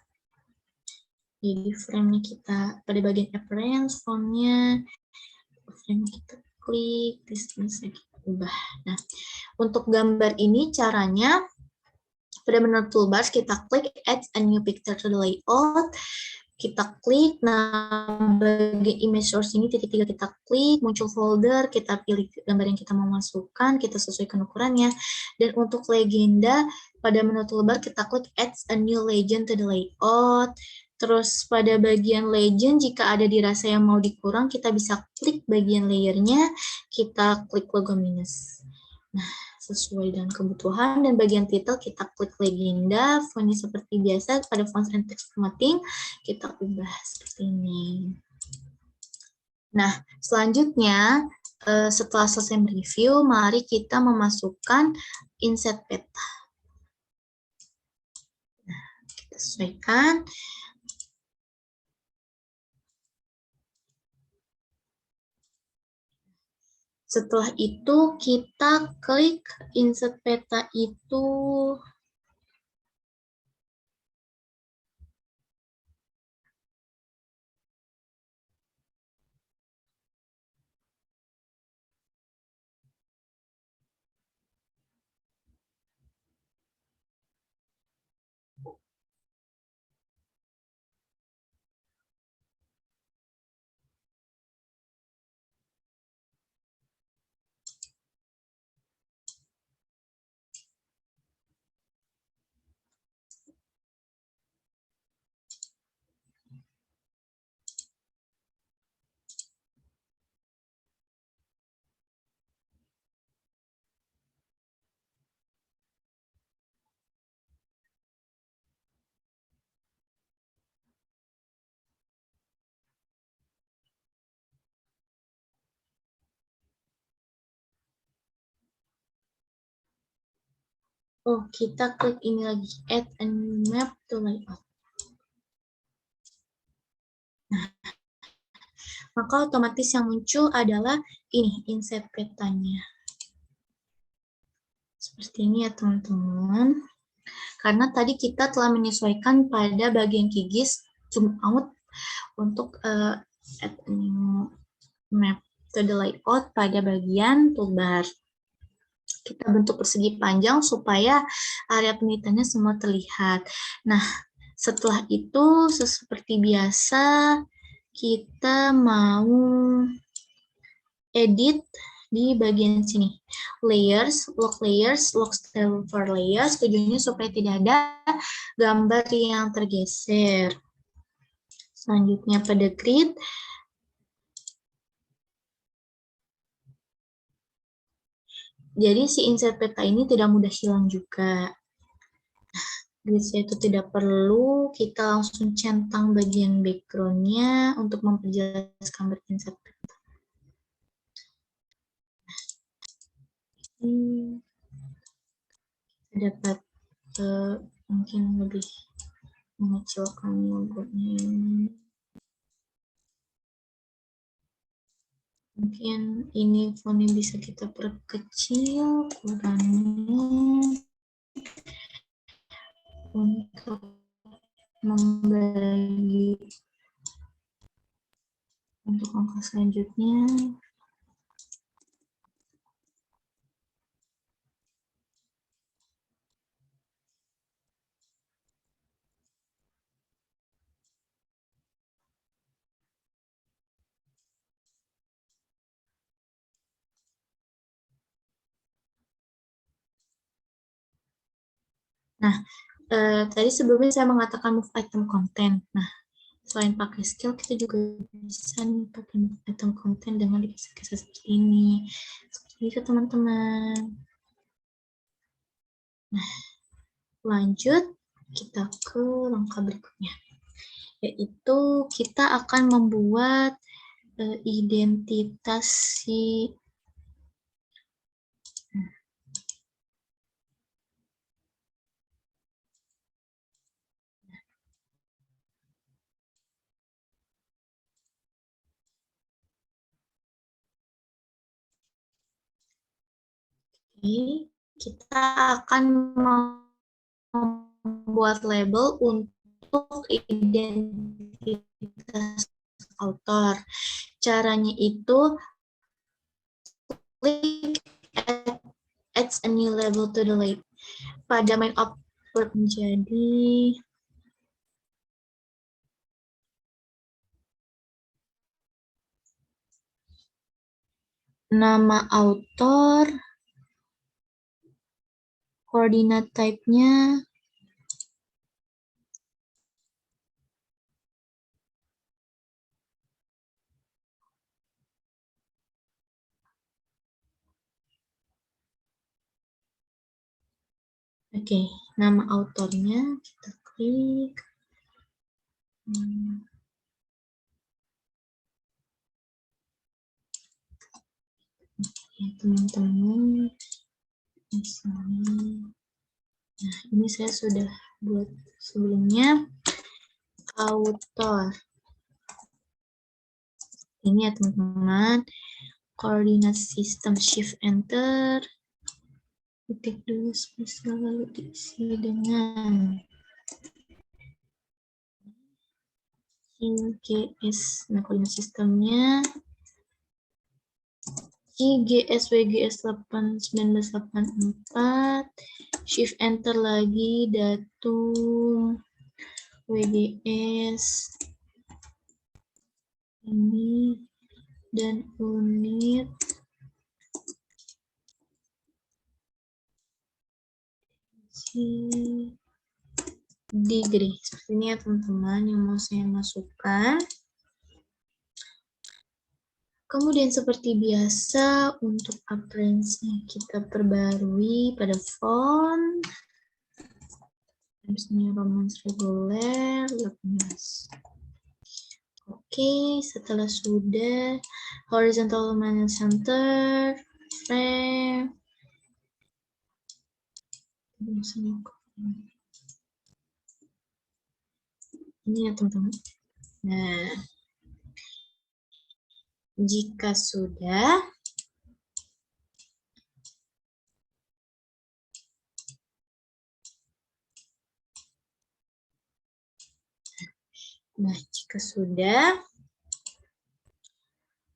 Jadi frame-nya kita pada bagian appearance, font-nya, frame kita klik, distance-nya kita ubah. Nah, untuk gambar ini caranya pada menu toolbars kita klik add a new picture to the layout, kita klik, nah bagian image source ini titik 3 kita klik, muncul folder, kita pilih gambar yang kita mau masukkan, kita sesuaikan ukurannya, dan untuk legenda pada menu toolbar kita klik add a new legend to the layout. Terus pada bagian legend, jika ada dirasa yang mau dikurang, kita bisa klik bagian layernya, kita klik logo minus. Nah, sesuai dengan kebutuhan, dan bagian title kita klik legenda, fontnya seperti biasa, pada font and text formatting, kita ubah seperti ini. Nah, selanjutnya, setelah selesai mereview, mari kita memasukkan inset peta. Nah, kita sesuaikan. Setelah itu kita klik insert peta itu Oh, kita klik ini lagi, add a new map to layout. Nah, maka otomatis yang muncul adalah ini, insert petanya. Seperti ini ya teman-teman. Karena tadi kita telah menyesuaikan pada bagian QGIS zoom out untuk add a new map to the layout pada bagian toolbar. Kita bentuk persegi panjang supaya area penelitiannya semua terlihat. Nah, setelah itu seperti biasa kita mau edit di bagian sini. Layers, lock style for layers, tujuannya supaya tidak ada gambar yang tergeser. Selanjutnya pada grid, jadi si insert peta ini tidak mudah hilang juga. Grid itu tidak perlu, kita langsung centang bagian background-nya untuk memperjelas gambar insert peta. Dapat mungkin lebih mengecilkan logonya. Mungkin ini fontnya bisa kita perkecil ukurannya untuk membagi untuk langkah selanjutnya. Nah, tadi sebelumnya saya mengatakan move item content. Nah, selain pakai skill, kita juga bisa nih pakai move item content dengan dikasih seperti ini. Seperti itu, teman-teman. Nah, lanjut kita ke langkah berikutnya, yaitu kita akan membuat identitas si kita akan membuat label untuk identitas author. Caranya itu klik add a new label to the label. Pada main upload menjadi nama author, koordinat type-nya, oke, nama autornya kita klik. Ya teman-teman, misalnya, nah ini saya sudah buat sebelumnya, author. Ini ya teman-teman, koordinat sistem shift enter, ketik dulu spesial lalu diisi dengan IGS. Nah, koordinat sistemnya IGS WGS 1984, shift enter lagi, datum WGS ini dan unit degree. Seperti ini ya teman-teman yang mau saya masukkan. Kemudian seperti biasa untuk appearance-nya kita perbarui pada font. Misalnya Romans reguler 18. Oke, setelah sudah horizontal alignment center, frame, Ini ya teman-teman. Nah, jika sudah,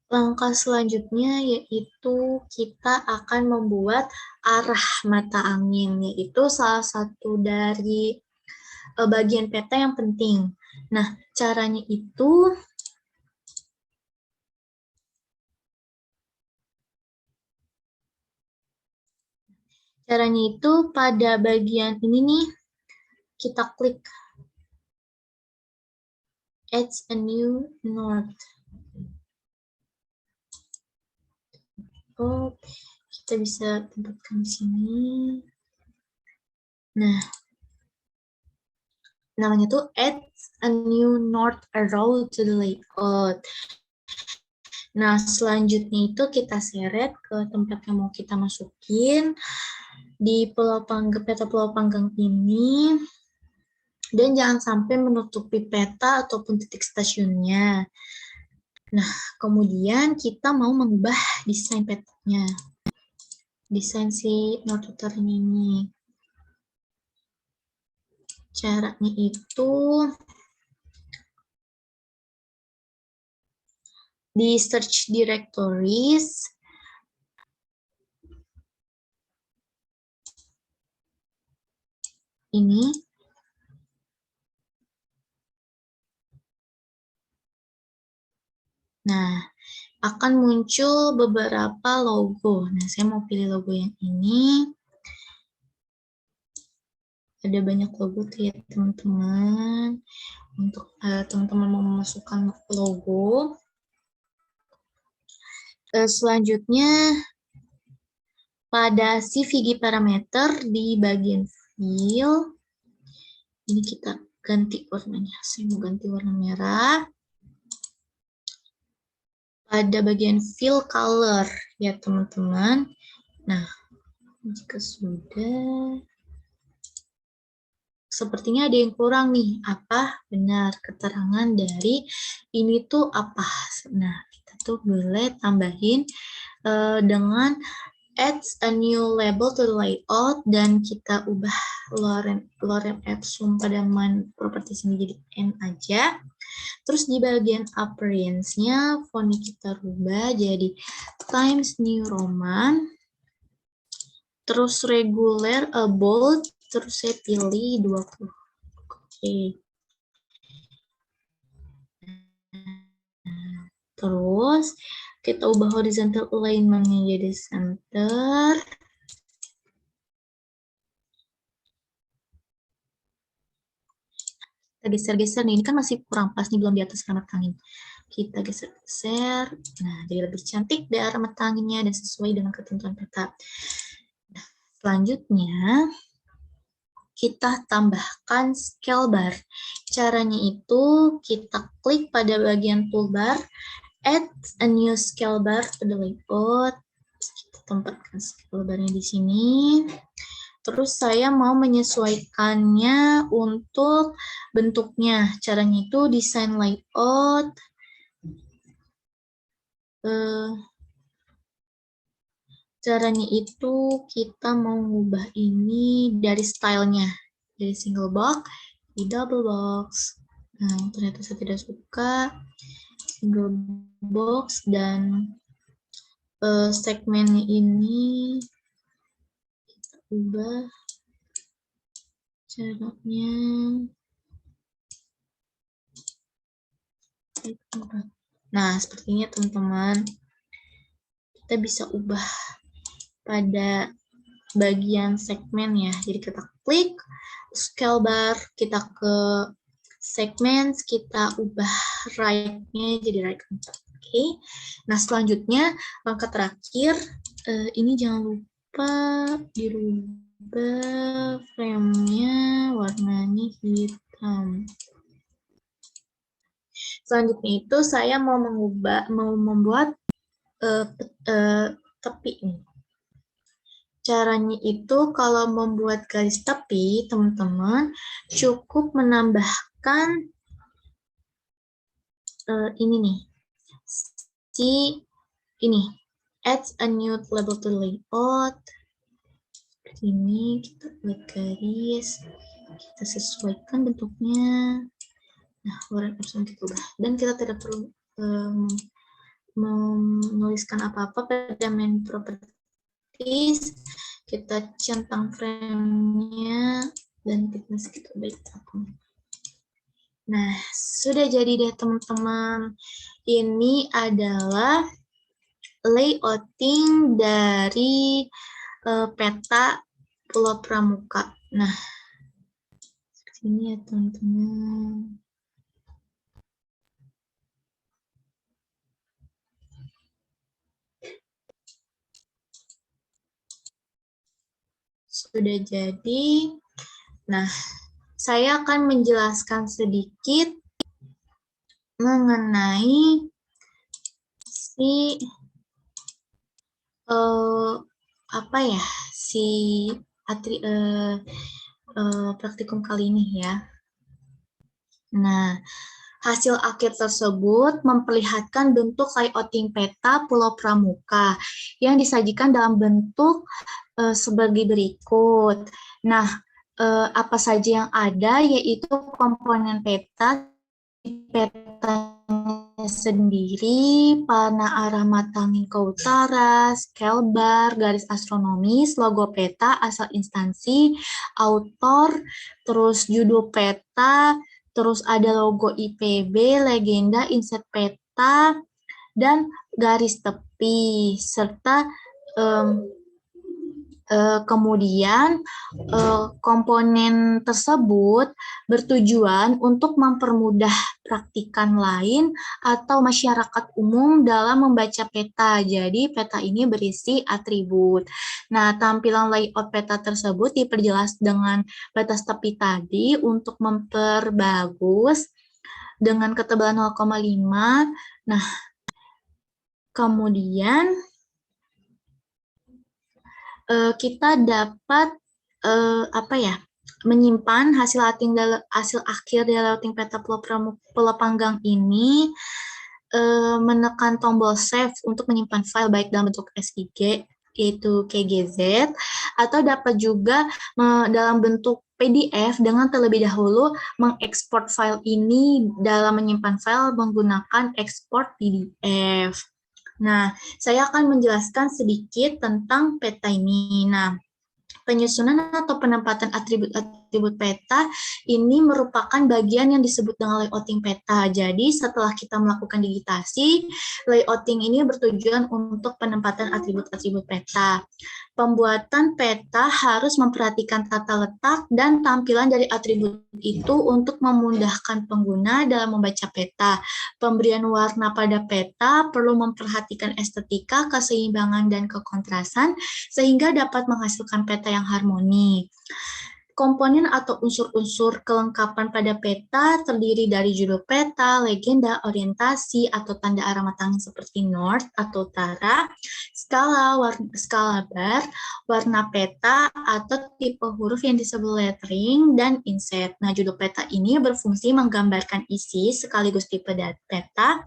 langkah selanjutnya yaitu kita akan membuat arah mata angin, yaitu salah satu dari bagian peta yang penting. Nah, caranya itu pada bagian ini nih, kita klik Add a new node. Oh, kita bisa tempatkan di sini. Nah, namanya tuh add a new node arrow to the layout. Nah, selanjutnya itu kita seret ke tempat yang mau kita masukin di peta pulau panggang ini. Dan jangan sampai menutupi peta ataupun titik stasiunnya. Nah, kemudian kita mau mengubah desain petanya. Desain si notuter ini. Caranya itu di search directories, ini nah akan muncul beberapa logo. Nah, saya mau pilih logo yang ini. Ada banyak logo tuh ya teman-teman. Untuk teman-teman mau memasukkan logo. Selanjutnya pada CVG parameter di bagian fill, ini kita ganti warnanya. Saya mau ganti warna merah. Pada bagian fill color ya teman-teman. Nah, jika sudah, sepertinya ada yang kurang nih. Apa? Benar, keterangan dari ini tuh apa? Nah, kita tuh boleh tambahin dengan add a new label to the layout, dan kita ubah lorem ipsum pada main properties ini jadi n aja. Terus di bagian appearance-nya fontnya kita rubah jadi Times New Roman. Terus regular bold, terus saya pilih 20. Oke. Terus kita ubah horizontal alignment-nya jadi center. Kita geser-geser nih, ini kan masih kurang pas nih, belum di atas mata angin. Kita geser-geser, nah jadi lebih cantik daerah mata anginnya dan sesuai dengan ketentuan peta. Nah, selanjutnya kita tambahkan scale bar. Caranya itu kita klik pada bagian toolbar, add a new scale bar to the layout. Kita tempatkan scale barnya di sini. Terus saya mau menyesuaikannya untuk bentuknya. Caranya itu desain layout. Caranya itu kita mau ngubah ini dari stylenya. Dari single box di double box. Nah, ternyata saya tidak suka single box, dan segmennya ini kita ubah caranya. Nah, sepertinya teman-teman, kita bisa ubah pada bagian segmen ya. Jadi kita klik scale bar, kita ke segments, kita ubah right-nya jadi right 4. Oke. Nah, selanjutnya langkah terakhir, ini jangan lupa dirubah frame-nya warnanya hitam. Selanjutnya itu saya mau membuat tepi nih. Caranya itu kalau membuat garis tepi, teman-teman cukup menambahkan ini nih, ini, add a new label to layout. Ini kita buat garis, kita sesuaikan bentuknya. Nah, warna epsilon kita ubah. Dan kita tidak perlu menuliskan apa-apa pada main properties. Kita centang frame-nya dan thickness kita ubah. Nah, sudah jadi deh teman-teman. Ini adalah layouting dari peta Pulau Pramuka. Nah, seperti ini ya teman-teman. Sudah jadi. Nah, saya akan menjelaskan sedikit mengenai si praktikum kali ini ya. Nah, hasil akhir tersebut memperlihatkan bentuk layouting peta Pulau Pramuka yang disajikan dalam bentuk sebagai berikut. Nah, apa saja yang ada yaitu komponen peta sendiri, panah arah mata angin ke utara, scale bar, garis astronomis, logo peta, asal instansi, author, terus judul peta, terus ada logo IPB, legenda, inset peta, dan garis tepi, serta kemudian komponen tersebut bertujuan untuk mempermudah praktikan lain atau masyarakat umum dalam membaca peta. Jadi peta ini berisi atribut. Nah, tampilan layout peta tersebut diperjelas dengan batas tepi tadi untuk memperbagus dengan ketebalan 0,5. Nah, kemudian kita dapat menyimpan hasil akhir dari layouting peta Pulau Panggang ini, menekan tombol save untuk menyimpan file baik dalam bentuk SVG yaitu KGZ, atau dapat juga dalam bentuk PDF dengan terlebih dahulu mengekspor file ini dalam menyimpan file menggunakan ekspor PDF. Nah, saya akan menjelaskan sedikit tentang peta ini. Nah, penyusunan atau penempatan atribut-atribut peta ini merupakan bagian yang disebut dengan layouting peta. Jadi setelah kita melakukan digitasi, layouting ini bertujuan untuk penempatan atribut-atribut peta. Pembuatan peta harus memperhatikan tata letak dan tampilan dari atribut itu untuk memudahkan pengguna dalam membaca peta. Pemberian warna pada peta perlu memperhatikan estetika, keseimbangan, dan kekontrasan sehingga dapat menghasilkan peta yang harmoni. Komponen atau unsur-unsur kelengkapan pada peta terdiri dari judul peta, legenda, orientasi, atau tanda arah mata angin seperti north atau utara, skala bar, warna peta, atau tipe huruf yang disebut lettering, dan inset. Nah, judul peta ini berfungsi menggambarkan isi sekaligus tipe peta.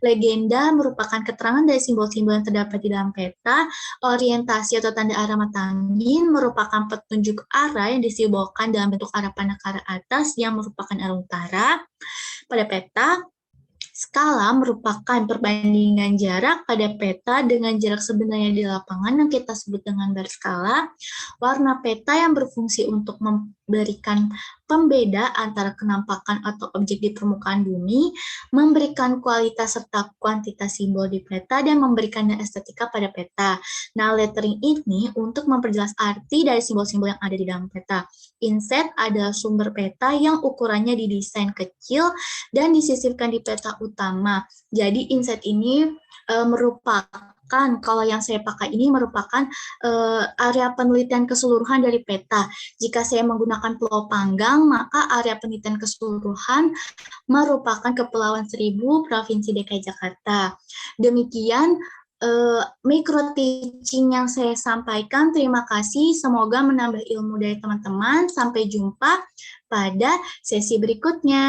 Legenda merupakan keterangan dari simbol-simbol yang terdapat di dalam peta. Orientasi atau tanda arah mata angin merupakan petunjuk arah yang disimbolkan dalam bentuk arah panah ke arah atas yang merupakan arah utara pada peta. Skala merupakan perbandingan jarak pada peta dengan jarak sebenarnya di lapangan yang kita sebut dengan berskala. Warna peta yang berfungsi untuk memberikan pembeda antara kenampakan atau objek di permukaan bumi, memberikan kualitas serta kuantitas simbol di peta, dan memberikan estetika pada peta. Nah, lettering ini untuk memperjelas arti dari simbol-simbol yang ada di dalam peta. Inset adalah sumber peta yang ukurannya didesain kecil dan disisipkan di peta utama. Jadi inset ini merupakan, kalau yang saya pakai ini merupakan area penelitian keseluruhan dari peta. Jika saya menggunakan Pulau Panggang, maka area penelitian keseluruhan merupakan Kepulauan Seribu, Provinsi DKI Jakarta. Demikian micro teaching yang saya sampaikan. Terima kasih, semoga menambah ilmu dari teman-teman. Sampai jumpa pada sesi berikutnya.